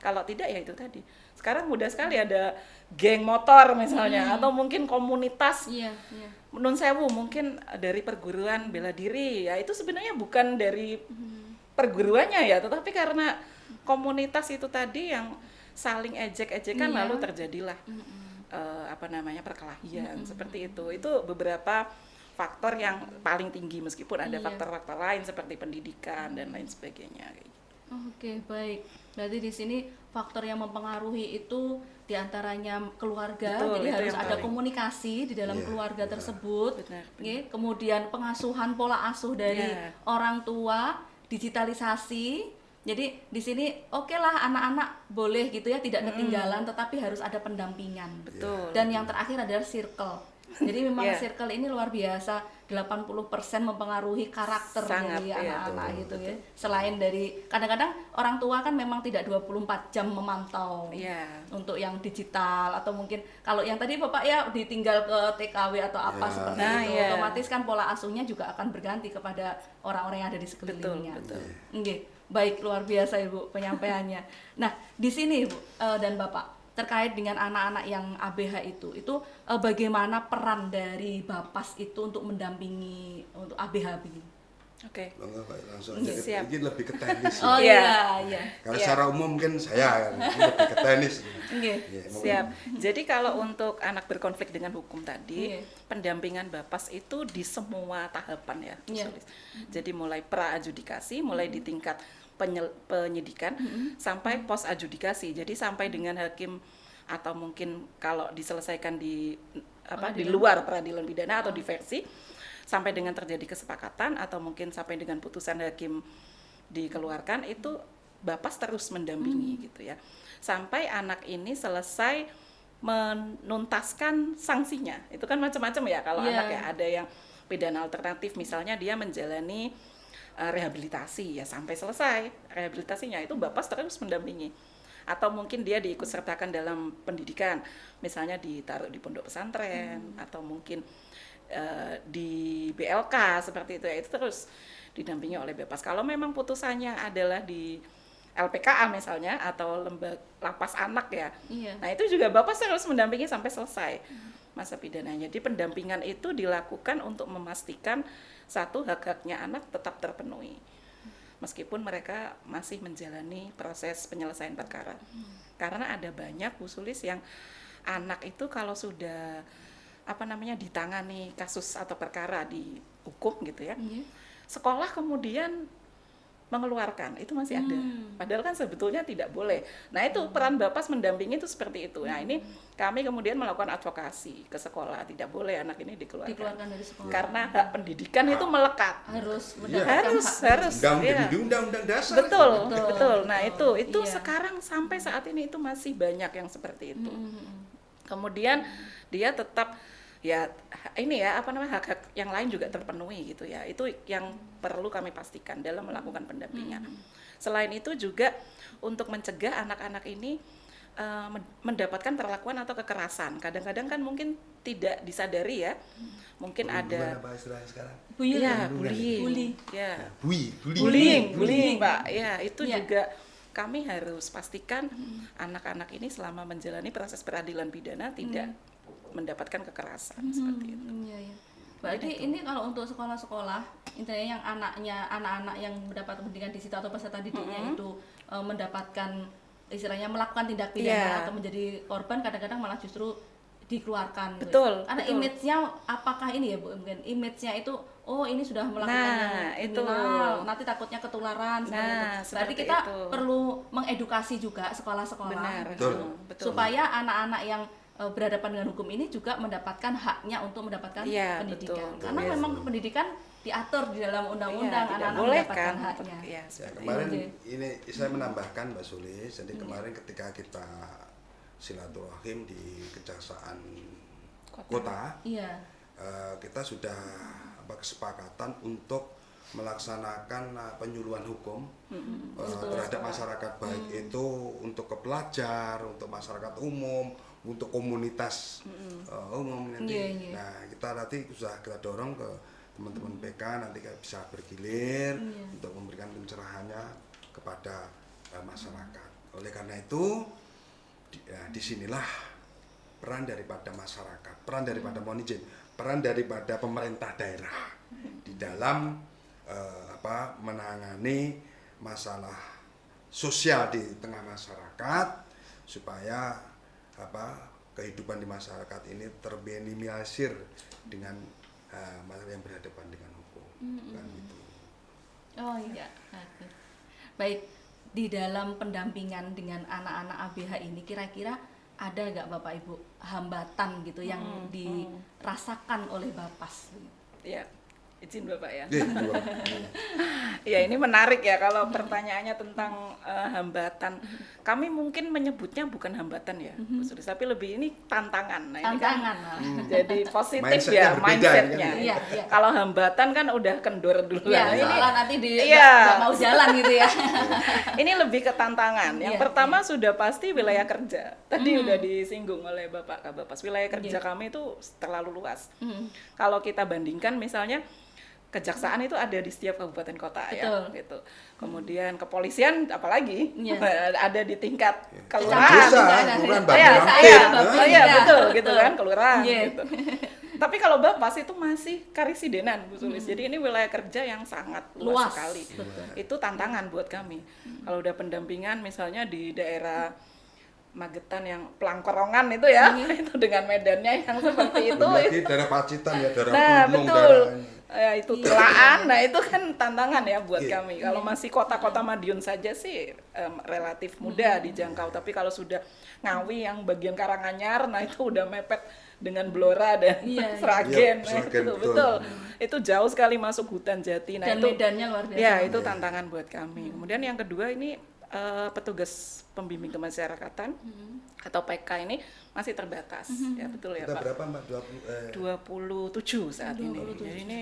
kalau tidak ya itu tadi. Sekarang mudah sekali ada geng motor misalnya, atau mungkin komunitas. Iya, iya. Nun sewu mungkin dari perguruan bela diri ya, itu sebenarnya bukan dari perguruannya ya, tetapi karena komunitas itu tadi yang saling ejek-ejekan, Iya. lalu terjadilah perkelahian seperti itu beberapa faktor yang paling tinggi, meskipun ada Iya. faktor-faktor lain seperti pendidikan dan lain sebagainya kayak gitu. Oke, baik. Berarti di sini faktor yang mempengaruhi itu diantaranya keluarga, Betul, jadi itu harus yang ada paling. komunikasi di dalam Iya, keluarga benar. tersebut. Benar, Oke, kemudian pengasuhan pola asuh dari Iya. orang tua, digitalisasi. Jadi di sini oke lah anak-anak boleh gitu ya tidak ketinggalan, tetapi harus ada pendampingan. Betul. Dan yang terakhir adalah circle. Jadi memang Iya. circle ini luar biasa, 80% mempengaruhi karakter Sangat, dari iya, anak-anak betul, gitu ya. Selain dari kadang-kadang orang tua kan memang tidak 24 jam memantau Iya. untuk yang digital, atau mungkin kalau yang tadi Bapak ya ditinggal ke TKW atau apa Ya. seperti Nah, itu, iya. otomatis kan pola asuhnya juga akan berganti kepada orang-orang yang ada di sekelilingnya. Betul. Oke, baik, luar biasa Ibu penyampaiannya. Nah, di sini Ibu dan Bapak terkait dengan anak-anak yang ABH itu bagaimana peran dari Bapas itu untuk mendampingi untuk ABH begini? Oke. Bangga, Pak, langsung Iya, aja siap. ini lebih ke tenis. Oh Iya. iya. Kalau Iya. secara umum mungkin saya kan, ini lebih ke tenis. Oke. Iya, mungkin. Siap. Jadi kalau untuk anak berkonflik dengan hukum tadi, Iya. pendampingan Bapas itu di semua tahapan ya, Bu Iya. Sulis. Jadi mulai pra-adjudikasi, mulai di tingkat penyidikan sampai pos-adjudikasi. Jadi sampai dengan hakim, atau mungkin kalau diselesaikan di luar peradilan pidana atau diversi, sampai dengan terjadi kesepakatan atau mungkin sampai dengan putusan hakim dikeluarkan, itu Bapas terus mendampingi gitu ya. Sampai anak ini selesai menuntaskan sanksinya. Itu kan macam-macam ya kalau Iya. anak ya, ada yang pidana alternatif, misalnya dia menjalani rehabilitasi ya, sampai selesai rehabilitasinya itu Bapas terus mendampingi. Atau mungkin dia diikut sertakan dalam pendidikan, misalnya ditaruh di pondok pesantren atau mungkin di BLK seperti itu ya, itu terus didampingi oleh Bapas. Kalau memang putusannya adalah di LPKA misalnya atau lembaga lapas anak ya, Iya. nah itu juga Bapas harus mendampingi sampai selesai masa pidananya. Jadi pendampingan itu dilakukan untuk memastikan satu, hak-haknya anak tetap terpenuhi meskipun mereka masih menjalani proses penyelesaian perkara. Karena ada banyak Bu Sulis yang anak itu kalau sudah ditangani kasus atau perkara di hukum gitu ya, Iya. sekolah kemudian mengeluarkan, itu masih ada. Padahal kan sebetulnya tidak boleh. Nah itu peran Bapas mendampingi itu seperti itu. Nah ini kami kemudian melakukan advokasi ke sekolah, tidak boleh anak ini dikeluarkan. Dikeluarkan dari sekolah. Karena hak pendidikan itu melekat. Harus Iya. mendapatkan Harus. Undang-undang Iya. di undang-undang dasar. Betul, Betul, betul. Nah betul. itu Iya. sekarang sampai saat ini itu masih banyak yang seperti itu. Kemudian dia tetap ya ini ya hak-hak yang lain juga terpenuhi gitu ya. Itu yang perlu kami pastikan dalam melakukan pendampingan. Selain itu juga untuk mencegah anak-anak ini mendapatkan perlakuan atau kekerasan. Kadang-kadang kan mungkin tidak disadari ya. Mungkin ada Apa istilahnya sekarang? Bullying. ya Bullying. bullying. Bully. Ya. Bullying, Pak. Ya, itu Ya. juga kami harus pastikan anak-anak ini selama menjalani proses peradilan pidana tidak mendapatkan kekerasan seperti itu. Iya, iya. Berarti ini kalau untuk sekolah-sekolah, intinya yang anak-anak yang mendapat pendidikan di situ atau peserta didiknya itu mendapatkan istilahnya melakukan tindak pidana Iya. atau menjadi korban, kadang-kadang malah justru dikeluarkan. Betul, Karena betul. image-nya apakah ini ya Bu, mungkin image-nya itu ini sudah melakukan Nah, yang itu. kriminal, nanti takutnya ketularan seperti Nah, itu. Berarti seperti kita itu. perlu mengedukasi juga sekolah-sekolah. Benar, Betul. betul. Supaya anak-anak yang berhadapan dengan hukum ini juga mendapatkan haknya untuk mendapatkan Iya, pendidikan. betul. Karena Iya, memang betul. pendidikan diatur di dalam undang-undang, Iya, tidak anak-anak boleh mendapatkan kan haknya. ya, Ya, seperti kemarin Oke. ini saya menambahkan Mbak Sulis, jadi kemarin ketika kita silaturahim di Kejaksaan Kota, Iya. kita sudah kesepakatan untuk melaksanakan penyuluhan hukum terhadap masyarakat, baik itu untuk ke pelajar, untuk masyarakat umum, untuk komunitas umum nanti. Nah, kita nanti sudah kita dorong ke teman-teman PK nanti bisa bergilir untuk memberikan pencerahannya kepada masyarakat. Oleh karena itu, disinilah peran daripada masyarakat, peran daripada mohon izin, peran daripada pemerintah daerah di dalam menangani masalah sosial di tengah masyarakat supaya kehidupan di masyarakat ini terminimalisir dengan masalah yang berhadapan dengan hukum. Kan gitu. Oh iya. Baik, di dalam pendampingan dengan anak-anak ABH ini kira-kira ada nggak Bapak Ibu hambatan gitu yang dirasakan oleh Bapas? Ya, izin Bapak ya. Iya. Ya, ini menarik ya kalau pertanyaannya tentang hambatan. Kami mungkin menyebutnya bukan hambatan ya, Bu Sulis, tapi lebih ini tantangan. Nah, Tantangan. ini kan jadi positif Mindsetnya ya, berbeda, mindsetnya. kan? Iya. Kalau hambatan kan udah kendor dulu. Ya, Ini soalnya nanti Iya. nggak mau jalan gitu ya. ini lebih ke tantangan. Yang Iya, pertama sudah pasti wilayah kerja. Tadi udah disinggung oleh Bapak Kabapas. Wilayah kerja kami itu terlalu luas. Kalau kita bandingkan misalnya kejaksaan itu ada di setiap kabupaten kota. Betul. Ya gitu. Kemudian kepolisian apalagi ada di tingkat Desa, kelurahan. kelurahan, Iya, Bambang, iya, Bambang. iya, betul gitu kan kelurahan Iya. gitu. Tapi kalau Bapas itu masih karisidenan Bu Sulis. Jadi ini wilayah kerja yang sangat luas sekali. Betul. Itu tantangan buat kami. Kalau udah pendampingan misalnya di daerah Magetan yang pelangkorongan itu ya, itu dengan medannya yang seperti itu. Lagi daerah Pacitan ya, daerah Nah, gunung, betul. daerah Ya, itu telaan. Nah, itu kan tantangan ya buat Iya. kami. Kalau masih kota-kota Madiun saja sih relatif mudah dijangkau. Tapi kalau sudah Ngawi yang bagian Karanganyar, nah itu udah mepet dengan Blora dan Iya. Sragen. Iya, Nah, Sragen, itu betul. betul. Itu jauh sekali masuk hutan jati. Nah, Dan itu medannya luar biasa. ya, itu tantangan buat kami. Kemudian yang kedua ini petugas pembimbing kemasyarakatan atau PK ini masih terbatas. Ya, betul ya, kita Pak. berapa Mbak? 27 saat ini. 27. Jadi ini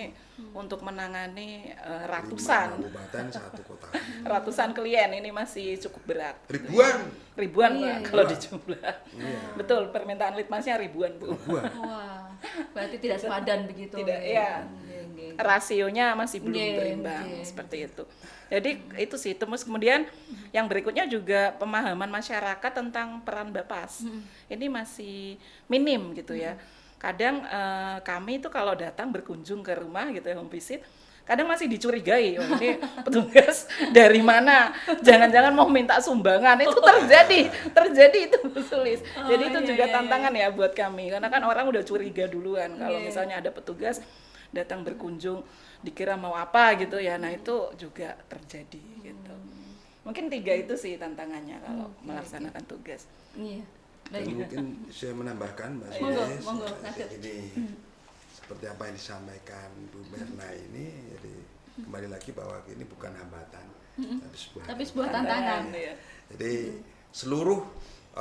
untuk menangani 5 ratusan kabupaten, 1 kota. ratusan klien ini masih cukup berat. Ribuan Pak, kalau dijumlah. Betul, permintaan litmasnya ribuan, Bu. Wah, berarti tidak sepadan begitu. Tidak, iya. Rasionya masih belum Nggih, berimbang nggih. seperti itu. Jadi itu sih. Terus kemudian yang berikutnya juga pemahaman masyarakat tentang peran Bapas. Ini masih minim gitu ya. Kadang kami itu kalau datang berkunjung ke rumah gitu ya, home visit, kadang masih dicurigai, oh, ini petugas dari mana? Jangan-jangan mau minta sumbangan. Itu terjadi itu Bu Sulis. Jadi itu juga tantangan ya buat kami. Karena kan orang udah curiga duluan kalau misalnya ada petugas datang berkunjung dikira mau apa gitu ya. Nah, itu juga terjadi gitu. Mungkin 3 itu sih tantangannya kalau melaksanakan tugas. Iya. Dan Baik. mungkin saya menambahkan Mbak Monggo, Sulis, monggo, lanjut. ini seperti apa yang disampaikan Bu Mirna ini, jadi kembali lagi bahwa ini bukan hambatan, tapi sebuah tantangan. Ya. Jadi seluruh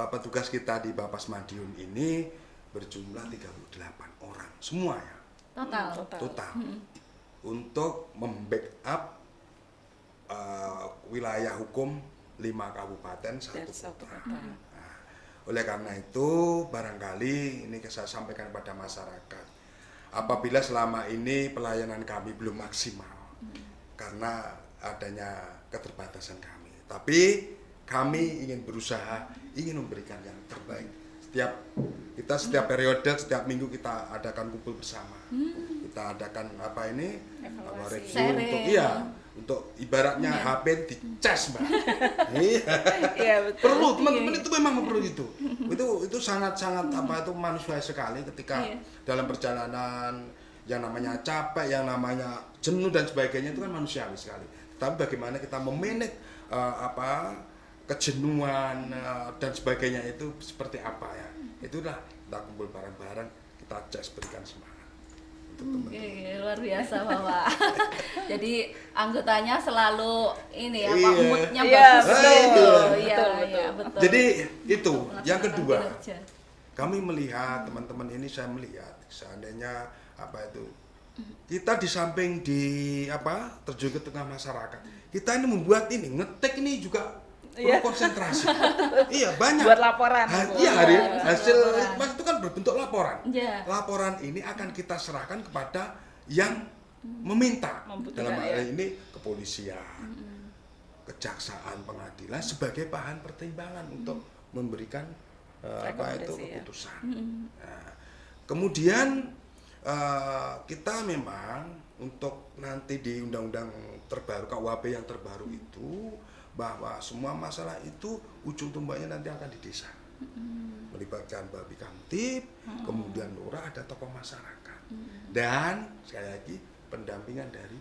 petugas kita di Bapas Madiun ini berjumlah 38 orang semuanya Total. untuk membackup wilayah hukum 5 kabupaten, 1 Dan satu kota. kota. Nah, oleh karena itu barangkali ini saya sampaikan kepada masyarakat, apabila selama ini pelayanan kami belum maksimal karena adanya keterbatasan kami, tapi kami ingin berusaha, ingin memberikan yang terbaik. Setiap periode, setiap minggu kita adakan kumpul bersama. Kita adakan Evaluasi. review untuk ibaratnya HP dicas, Mbak. Iya, betul. Perlu teman-teman itu memang perlu itu. Itu sangat-sangat itu manusiawi sekali ketika dalam perjalanan yang namanya capek, yang namanya jenuh dan sebagainya, itu kan manusiawi sekali. Tapi bagaimana kita memanage kejenuhan dan sebagainya itu seperti apa ya? Itulah kita kumpul bareng-bareng, kita jas berikan semangat untuk teman-teman. Luar biasa Bapak. Jadi anggotanya selalu ini ya, Iya. Pak, moodnya Iya, bagus betul. gitu. Betul, Iya, betul. Jadi itu yang Melaksanakan kedua. kinerja. Kami melihat teman-teman ini, saya melihat seandainya kita di samping terjun ke tengah masyarakat, kita ini membuat ini ngetik ini juga perlu konsentrasi. Iya, banyak. Buat laporan. Hasil litmas itu kan berbentuk laporan. Laporan ini akan kita serahkan kepada yang meminta, dalam hal ini kepolisian, kejaksaan, pengadilan sebagai bahan pertimbangan untuk memberikan keputusan. Nah, kemudian kita memang untuk nanti di undang-undang terbaru KUHP yang terbaru itu, bahwa semua masalah itu ujung tombaknya nanti akan di desa, melibatkan Babi Kamtib, kemudian lurah, ada tokoh masyarakat, dan sekali lagi pendampingan dari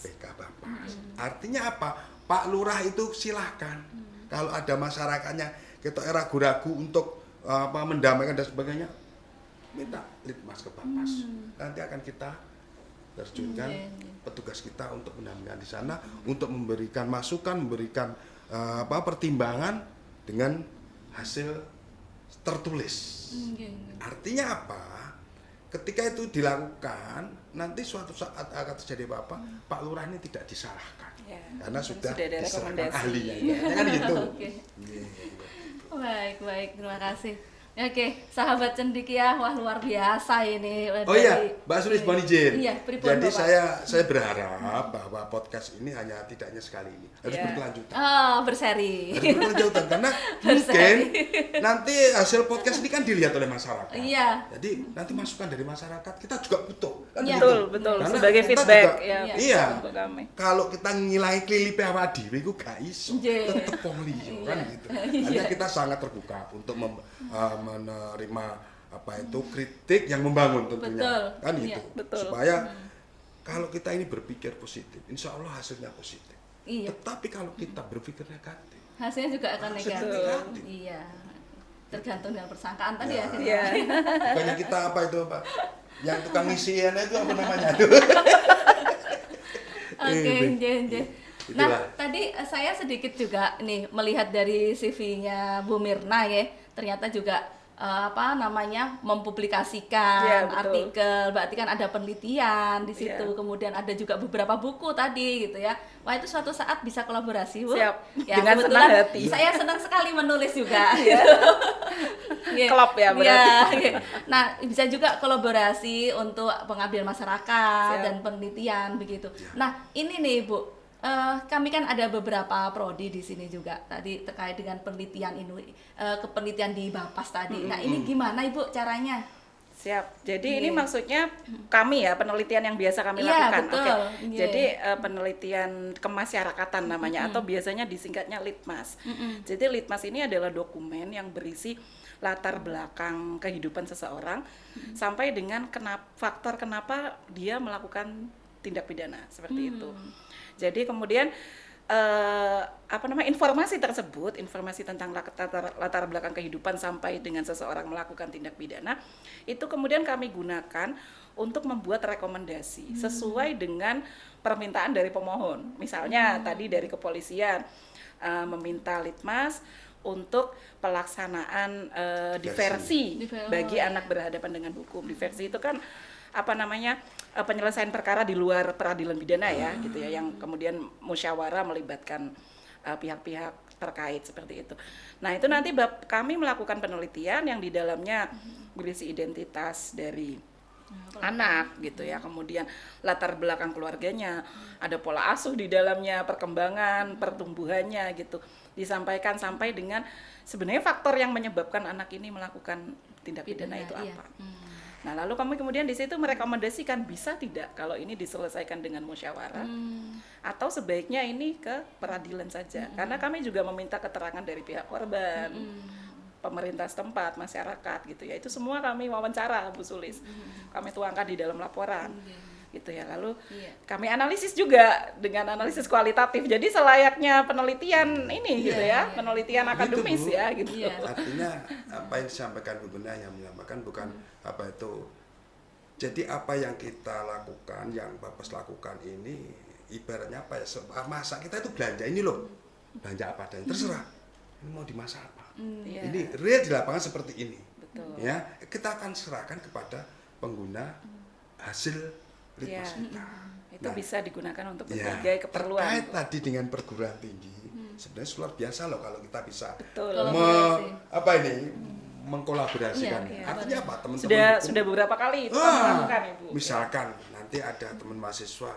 BK Bapas. Artinya apa? Pak Lurah itu silahkan, kalau ada masyarakatnya kita ragu-ragu untuk mendamaikan dan sebagainya, minta litmas ke Bapas. Nanti akan kita terjunkan petugas kita untuk mendampingi di sana, untuk memberikan masukan, memberikan pertimbangan dengan hasil tertulis. Artinya apa? Ketika itu dilakukan, nanti suatu saat akan terjadi apa-apa, Pak Lurah ini tidak disalahkan, karena sudah ada diserahkan rekomendasi. ahlinya, kan gitu. Baik, terima kasih. Oke, sahabat cendekia, wah luar biasa ini. Oh iya, Mbak Sulis mohon izin. Iya, pripun, jadi Bapak? saya berharap bahwa podcast ini tidaknya sekali ini, harus berkelanjutan. Oh, berseri. Harus berkelanjutan karena mungkin nanti hasil podcast ini kan dilihat oleh masyarakat. Iya. Jadi nanti masukan dari masyarakat kita juga butuh. Kan Iya. gitu. Betul. Karena Sebagai kita feedback juga- ya. Iya. Untuk kami. Kalau kita ngilangi klilipe awak dhewe iku gak iso. Nggih. Tetep wong liya kan gitu. Hanya kita sangat terbuka untuk menerima kritik yang membangun tentunya. Betul. Kan Iya. gitu. Betul. Supaya kalau kita ini berpikir positif, insya Allah hasilnya positif. Iya. Tetapi kalau kita berpikir negatif, Hasilnya juga akan Hasilnya negatif. negatif. Iya. Tergantung dengan persangkaan tadi ya. Iya. bukannya kita Pak? Yang tukang ngisiin itu apa namanya? Oke, nggih. Nah, Itulah. tadi saya sedikit juga nih melihat dari CV-nya Bu Mirna ya, ternyata juga mempublikasikan Iya, betul. artikel, berarti kan ada penelitian di situ, Iya. kemudian ada juga beberapa buku tadi gitu ya. Wah, itu suatu saat bisa kolaborasi, Bu. Siap. Ya, Dengan kebetulan senang hati. saya senang sekali menulis juga. Iya. Klop ya berarti. Iya, iya. Nah, bisa juga kolaborasi untuk pengabdian masyarakat Siap. dan penelitian begitu. Nah, ini nih Bu, kami kan ada beberapa prodi di sini juga tadi terkait dengan penelitian ini, kepenelitian di Bapas tadi. Nah, ini gimana Ibu caranya? Siap. Jadi Iya. ini maksudnya kami ya, penelitian yang biasa kami Iya, lakukan. betul. Oke. Iya. Jadi penelitian kemasyarakatan namanya, atau biasanya disingkatnya litmas. Jadi litmas ini adalah dokumen yang berisi latar belakang kehidupan seseorang sampai dengan faktor kenapa dia melakukan tindak pidana seperti itu. Jadi kemudian informasi tersebut, informasi tentang latar belakang kehidupan sampai dengan seseorang melakukan tindak pidana, itu kemudian kami gunakan untuk membuat rekomendasi sesuai dengan permintaan dari pemohon. Misalnya tadi dari kepolisian meminta litmas untuk pelaksanaan diversi bagi anak berhadapan dengan hukum. Diversi itu kan penyelesaian perkara di luar peradilan pidana ya, gitu ya, yang kemudian musyawarah melibatkan pihak-pihak terkait seperti itu. Nah, itu nanti kami melakukan penelitian yang di dalamnya berisi identitas dari anak gitu ya, kemudian latar belakang keluarganya, ada pola asuh di dalamnya, perkembangan, pertumbuhannya gitu. Disampaikan sampai dengan sebenarnya faktor yang menyebabkan anak ini melakukan tindak pidana itu Iya. apa. Nah, lalu kami kemudian di situ merekomendasikan bisa tidak kalau ini diselesaikan dengan musyawarah atau sebaiknya ini ke peradilan saja. Karena kami juga meminta keterangan dari pihak korban, pemerintah setempat, masyarakat gitu ya. Itu semua kami wawancara, Bu Sulis. Kami tuangkan di dalam laporan. Gitu ya. Lalu kami analisis juga dengan analisis kualitatif. Jadi selayaknya penelitian ini gitu ya, penelitian akademis Bu. ya gitu. Iya. Artinya apa yang disampaikan Bu Bena yang menyampaikan bukan jadi apa yang kita lakukan, yang Bapak lakukan ini ibaratnya masa kita itu belanja ini loh, belanja apa adanya, terserah ini mau dimasak apa, Iya. ini real di lapangan seperti ini. Betul. Ya, kita akan serahkan kepada pengguna hasil Iya. litbang kita. Itu Nah, bisa digunakan untuk ya, berbagai keperluan. terkait tadi dengan perguruan tinggi, sebenarnya luar biasa loh kalau kita bisa Betul. Kolaborasi. mengkolaborasikan. Iya, Artinya apa, teman-teman? Sudah beberapa kali itu kami lakukan, Ibu. Misalkan nanti ada teman mahasiswa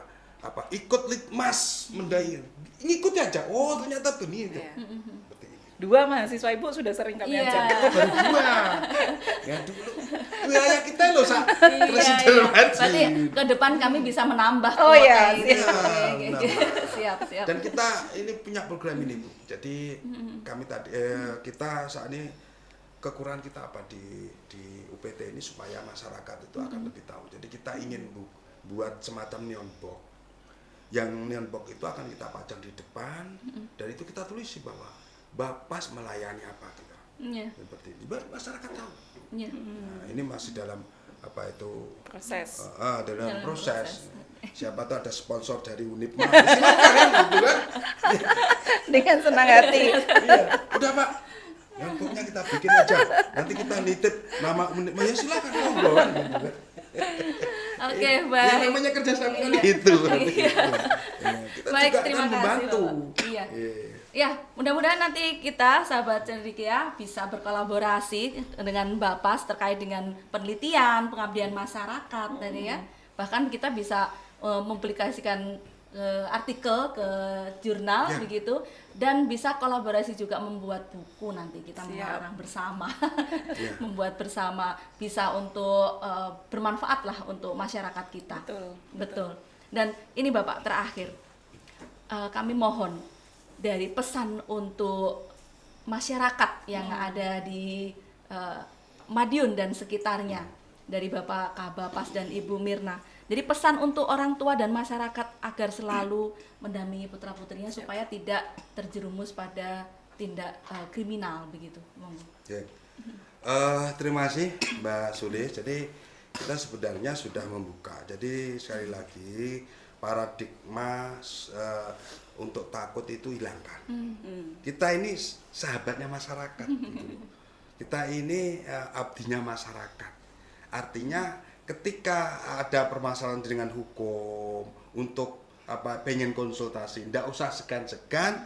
ikut litmas mendayung, ngikuti aja. Oh ternyata tuh nih. Iya. Seperti ini. 2 mahasiswa Ibu sudah sering kami Iya. ajak. Baru dua. Ya dulu. Wilayah kita loh presiden Iya. wajib. Berarti ke depan kami bisa menambah Oh, kuota iya, ini. iya. Oke, oke. Menambah. Siap, siap. Dan kita ini punya program ini Bu. Jadi kami tadi kita saat ini kekurangan kita apa di UPT ini supaya masyarakat itu akan lebih tahu. Jadi kita ingin Bu buat semacam neon box. Yang neon box itu akan kita pajang di depan dan itu kita tulis bahwa Bapas melayani apa kita. Iya. Seperti ini. Biar masyarakat tahu. Iya. Nah, ini masih dalam Proses. dalam proses. Siapa tahu ada sponsor dari Unipma, silakan gitu kan. Dengan senang hati. Iya, udah Pak, yang pokoknya kita bikin aja. Nanti kita nitip nama Unipma, ya silakan monggo kan gitu kan. Oke, Ya baik. namanya kerjasama kan itu. Iya. Kita Baik, juga terima akan kasih, membantu. Bapak. Iya. Iya. Ya, mudah-mudahan nanti kita, sahabat Cendekia, bisa berkolaborasi dengan Bapas terkait dengan penelitian, pengabdian masyarakat tadi ya. Bahkan kita bisa mempublikasikan artikel ke jurnal Ya. begitu, dan bisa kolaborasi juga membuat buku nanti kita Siap. mengarang bersama. Ya. Membuat bersama bisa untuk bermanfaat lah untuk masyarakat kita. Betul. Betul. Dan ini Bapak terakhir, kami mohon dari pesan untuk masyarakat yang ada di Madiun dan sekitarnya, dari Bapak Kabapas dan Ibu Mirna. Jadi pesan untuk orang tua dan masyarakat agar selalu mendampingi putra-putrinya supaya tidak terjerumus pada tindak kriminal begitu. Monggo. Oke. Terima kasih Mbak Sule. Jadi kita sebenarnya sudah membuka. Jadi sekali lagi paradigma untuk takut itu hilangkan. Kita ini sahabatnya masyarakat. Gitu. Kita ini abdinya masyarakat. Artinya ketika ada permasalahan dengan hukum untuk pengen konsultasi, tidak usah segan-segan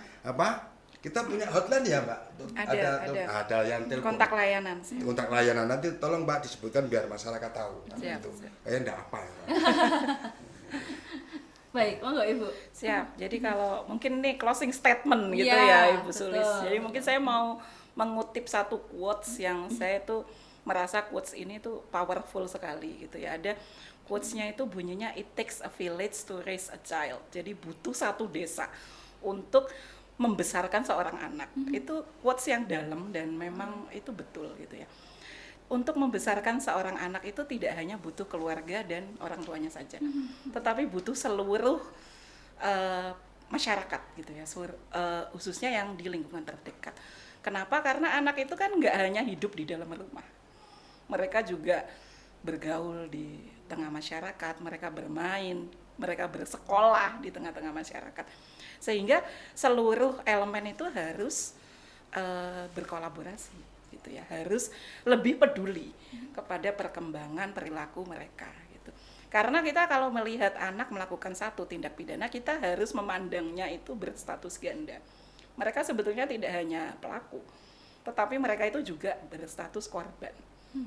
kita punya hotline ya Mbak. Ada yang telepon. Kontak layanan. Kontak layanan nanti tolong Mbak disebutkan biar masyarakat tahu. Siap, Gitu. siap. Kayaknya enggak apa ya. Baik, monggo Ibu. Siap. Jadi kalau mungkin nih closing statement gitu Iya, ya Ibu Sulis. betul. Jadi mungkin saya mau mengutip satu quotes yang saya tuh merasa quotes ini tuh powerful sekali gitu ya. Ada quotes-nya itu bunyinya it takes a village to raise a child. Jadi butuh satu desa untuk membesarkan seorang anak. Itu quotes yang dalam dan memang itu betul gitu ya. Untuk membesarkan seorang anak itu tidak hanya butuh keluarga dan orang tuanya saja, tetapi butuh seluruh masyarakat gitu ya, khususnya yang di lingkungan terdekat. Kenapa? Karena anak itu kan nggak hanya hidup di dalam rumah, mereka juga bergaul di tengah masyarakat, mereka bermain, mereka bersekolah di tengah-tengah masyarakat, sehingga seluruh elemen itu harus berkolaborasi gitu ya, harus lebih peduli kepada perkembangan perilaku mereka gitu. Karena kita kalau melihat anak melakukan satu tindak pidana, kita harus memandangnya itu berstatus ganda. Mereka sebetulnya tidak hanya pelaku, tetapi mereka itu juga berstatus korban.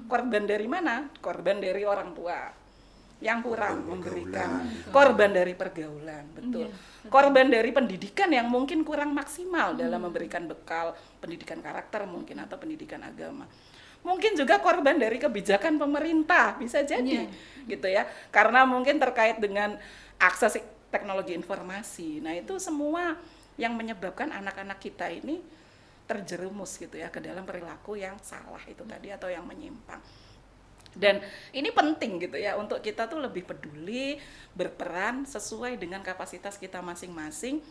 Korban dari mana? Korban dari orang tua yang kurang memberikan, korban dari pergaulan, betul. Korban dari pendidikan yang mungkin kurang maksimal dalam memberikan bekal pendidikan karakter mungkin atau pendidikan agama. Mungkin juga korban dari kebijakan pemerintah, bisa jadi gitu ya. Karena mungkin terkait dengan akses teknologi informasi. Nah, itu semua yang menyebabkan anak-anak kita ini terjerumus gitu ya ke dalam perilaku yang salah itu tadi atau yang menyimpang. Dan ini penting gitu ya untuk kita tuh lebih peduli, berperan sesuai dengan kapasitas kita masing-masing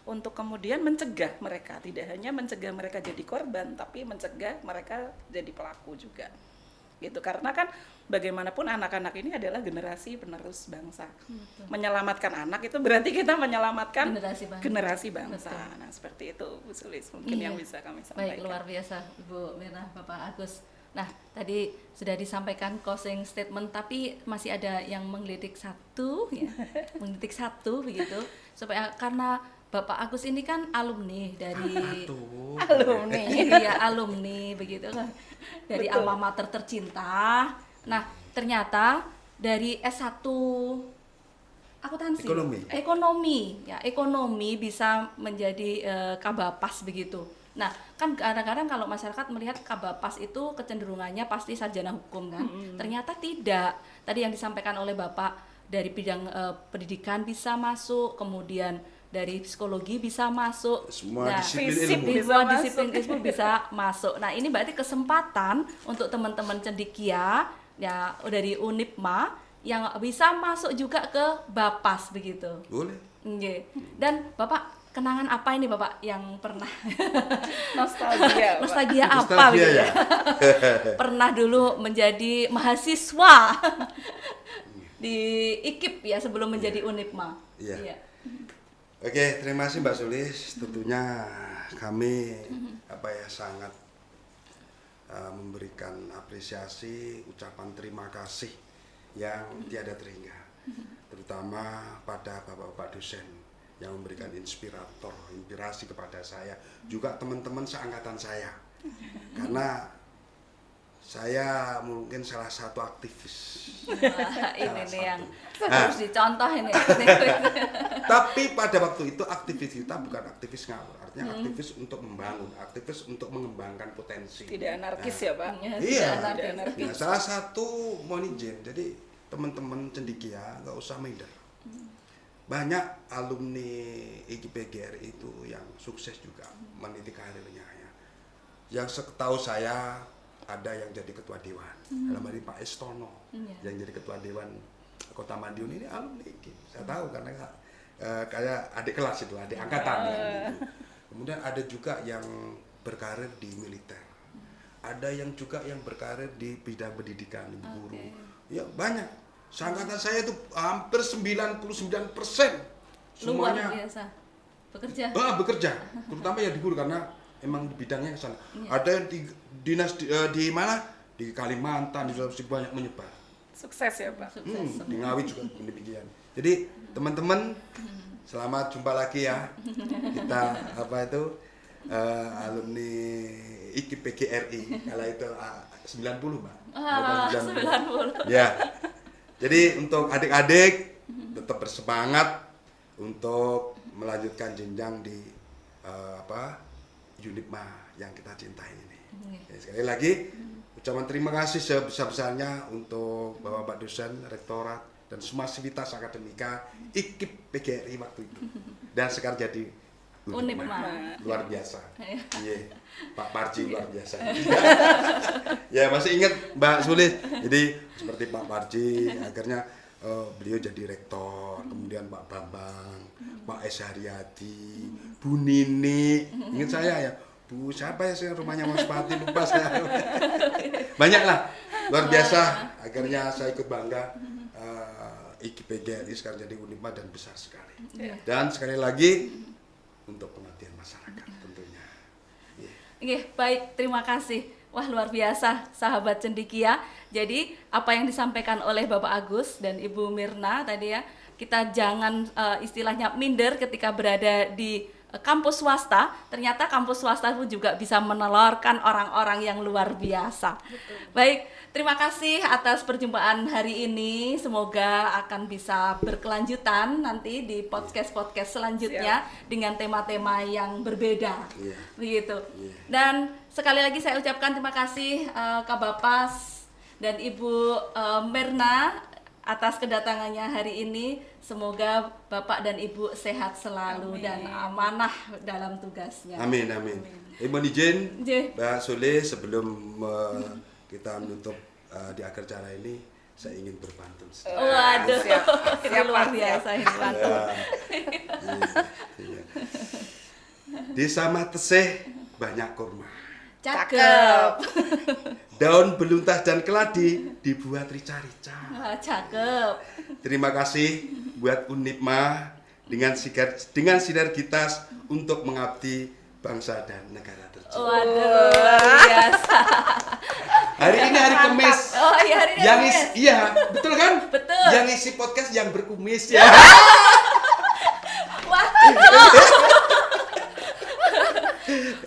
untuk kemudian mencegah mereka, tidak hanya mencegah mereka jadi korban, tapi mencegah mereka jadi pelaku juga. Gitu, karena kan bagaimanapun anak-anak ini adalah generasi penerus bangsa. Menyelamatkan anak itu berarti kita menyelamatkan generasi bangsa. Nah, seperti itu Bu Sulis mungkin yang bisa kami sampaikan. Baik, luar biasa Ibu Mirna, Bapak Agus. Nah, tadi sudah disampaikan closing statement, tapi masih ada yang menggelitik satu, ya, menggelitik satu begitu, supaya karena Bapak Agus ini kan alumni dari Alumni. iya alumni begitu kan, dari Betul. alma mater tercinta. Nah, ternyata dari S1 akuntansi, ekonomi bisa menjadi Kabapas begitu. Nah, kan kadang-kadang kalau masyarakat melihat Kabapas itu kecenderungannya pasti sarjana hukum kan. Ternyata tidak. Tadi yang disampaikan oleh Bapak dari bidang pendidikan bisa masuk, kemudian dari psikologi bisa masuk. Semua Nah, disiplin fisip ilmu. bisa semua masuk. disiplin ilmu bisa masuk. Nah, ini berarti kesempatan untuk teman-teman cendekia ya dari Unipma yang bisa masuk juga ke Bapas begitu. Boleh. Nggih. Dan Bapak kenangan apa ini Bapak yang pernah Nostalgia, Pak. nostalgia apa Nostalgia begitu ya. pernah dulu menjadi mahasiswa di IKIP ya sebelum menjadi Unipma. Iya. Oke, terima kasih Mbak Sulis. Tentunya kami sangat memberikan apresiasi, ucapan terima kasih yang tiada terhingga, terutama pada bapak-bapak dosen yang memberikan inspirasi kepada saya, juga teman-teman seangkatan saya, karena saya mungkin salah satu aktivis. Wah, ini Salah nih yang satu. harus dicontoh ini. Tapi pada waktu itu aktivis kita bukan aktivis ngawur, artinya aktivis untuk membangun, aktivis untuk mengembangkan potensi. Tidak anarkis ya, Pak. Iya, Tidak anarkis. nah, salah satu mohon izin, jadi teman-teman cendekia nggak usah minder. Banyak alumni IKIP-GRI itu yang sukses juga meniti karirnya ya. Yang setahu saya ada yang jadi ketua dewan, dalam hal ini Pak Estono, yang jadi ketua dewan Kota Madiun ini alumni IKIP. Saya tahu karena kayak adik kelas itu, adik angkatan. Kemudian ada juga yang berkarir di militer. Ada yang juga yang berkarir di bidang pendidikan, guru. Ya banyak. Seangkatan saya itu hampir 99% Luar semuanya biasa bekerja. bekerja, terutama ya di guru karena emang di bidangnya ke sana. Ada yang dinas di mana? Di Kalimantan, di Sulawesi banyak menyebar. Sukses ya, Pak. Sukses. Di Ngawi juga demikian. Jadi teman-teman selamat jumpa lagi ya. Kita alumni IKIP GRI. Kalau itu 90 Mbak. Ah, 90. Ya. Jadi untuk adik-adik tetap bersemangat untuk melanjutkan jenjang di Unipma yang kita cintai ini. Ya, sekali lagi ucapan terima kasih sebesar-besarnya untuk Bapak dosen, rektorat dan semua sivitas akademika IKIP PGRI waktu itu. Dan sekarang jadi Unipma. luar biasa. Iya. Pak Parji luar biasa. Ya masih ingat Mbak Sulis. Jadi seperti Pak Parji akhirnya beliau jadi rektor, kemudian Pak Bambang, Pak S. Haryadi, Bu Nini, ingat saya ya, Bu siapa ya sih rumahnya Mas Pati, lupa saya. Banyak lah, luar biasa. Akhirnya saya ikut bangga IKIP GRI sekarang jadi Unipma dan besar sekali. Dan sekali lagi untuk pengabdian masyarakat tentunya. Oke, baik, terima kasih. Wah, luar biasa sahabat cendekia. Jadi, apa yang disampaikan oleh Bapak Agus dan Ibu Mirna tadi ya, kita jangan istilahnya minder ketika berada di kampus swasta. Ternyata kampus swasta pun juga bisa menelurkan orang-orang yang luar biasa. Baik, terima kasih atas perjumpaan hari ini. Semoga akan bisa berkelanjutan nanti di podcast-podcast selanjutnya dengan tema-tema yang berbeda. Begitu. Dan sekali lagi saya ucapkan terima kasih Kabapas dan Ibu Mirna atas kedatangannya hari ini. Semoga Bapak dan Ibu sehat selalu dan amanah dalam tugasnya. Amin, amin. Mohon izin Nggih. Mbak Sule, sebelum kita menutup di akhir acara ini, saya ingin berpantun. Waduh, Siap. ini luar biasa ini pantun. Iya. Di Sama Teseh banyak kurma. Cakep. Daun beluntas dan keladi dibuat rica-rica. Wah, cakep. Terima kasih buat Unipma dengan sinergitas untuk mengabdi bangsa dan negara tercinta. Waduh, luar biasa. Hari ini hari Kamis. Oh iya, hari ini Yang Kamis. iya, betul kan? Betul. Yang isi podcast yang berkumis ya. Wah, cocok.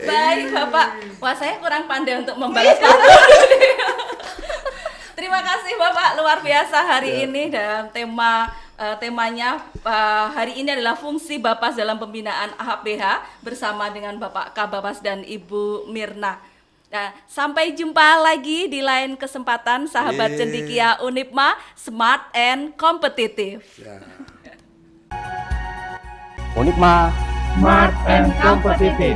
Baik, Bapak. Wah, saya kurang pandai untuk membalas pantun. Terima kasih Bapak, luar biasa hari ini dalam temanya hari ini adalah fungsi Bapas dalam pembinaan AHPH bersama dengan Bapak Kabapas dan Ibu Mirna. Nah, sampai jumpa lagi di lain kesempatan sahabat Cendekia Unipma Smart and Competitive. Ya. Unipma Smart and Competitive.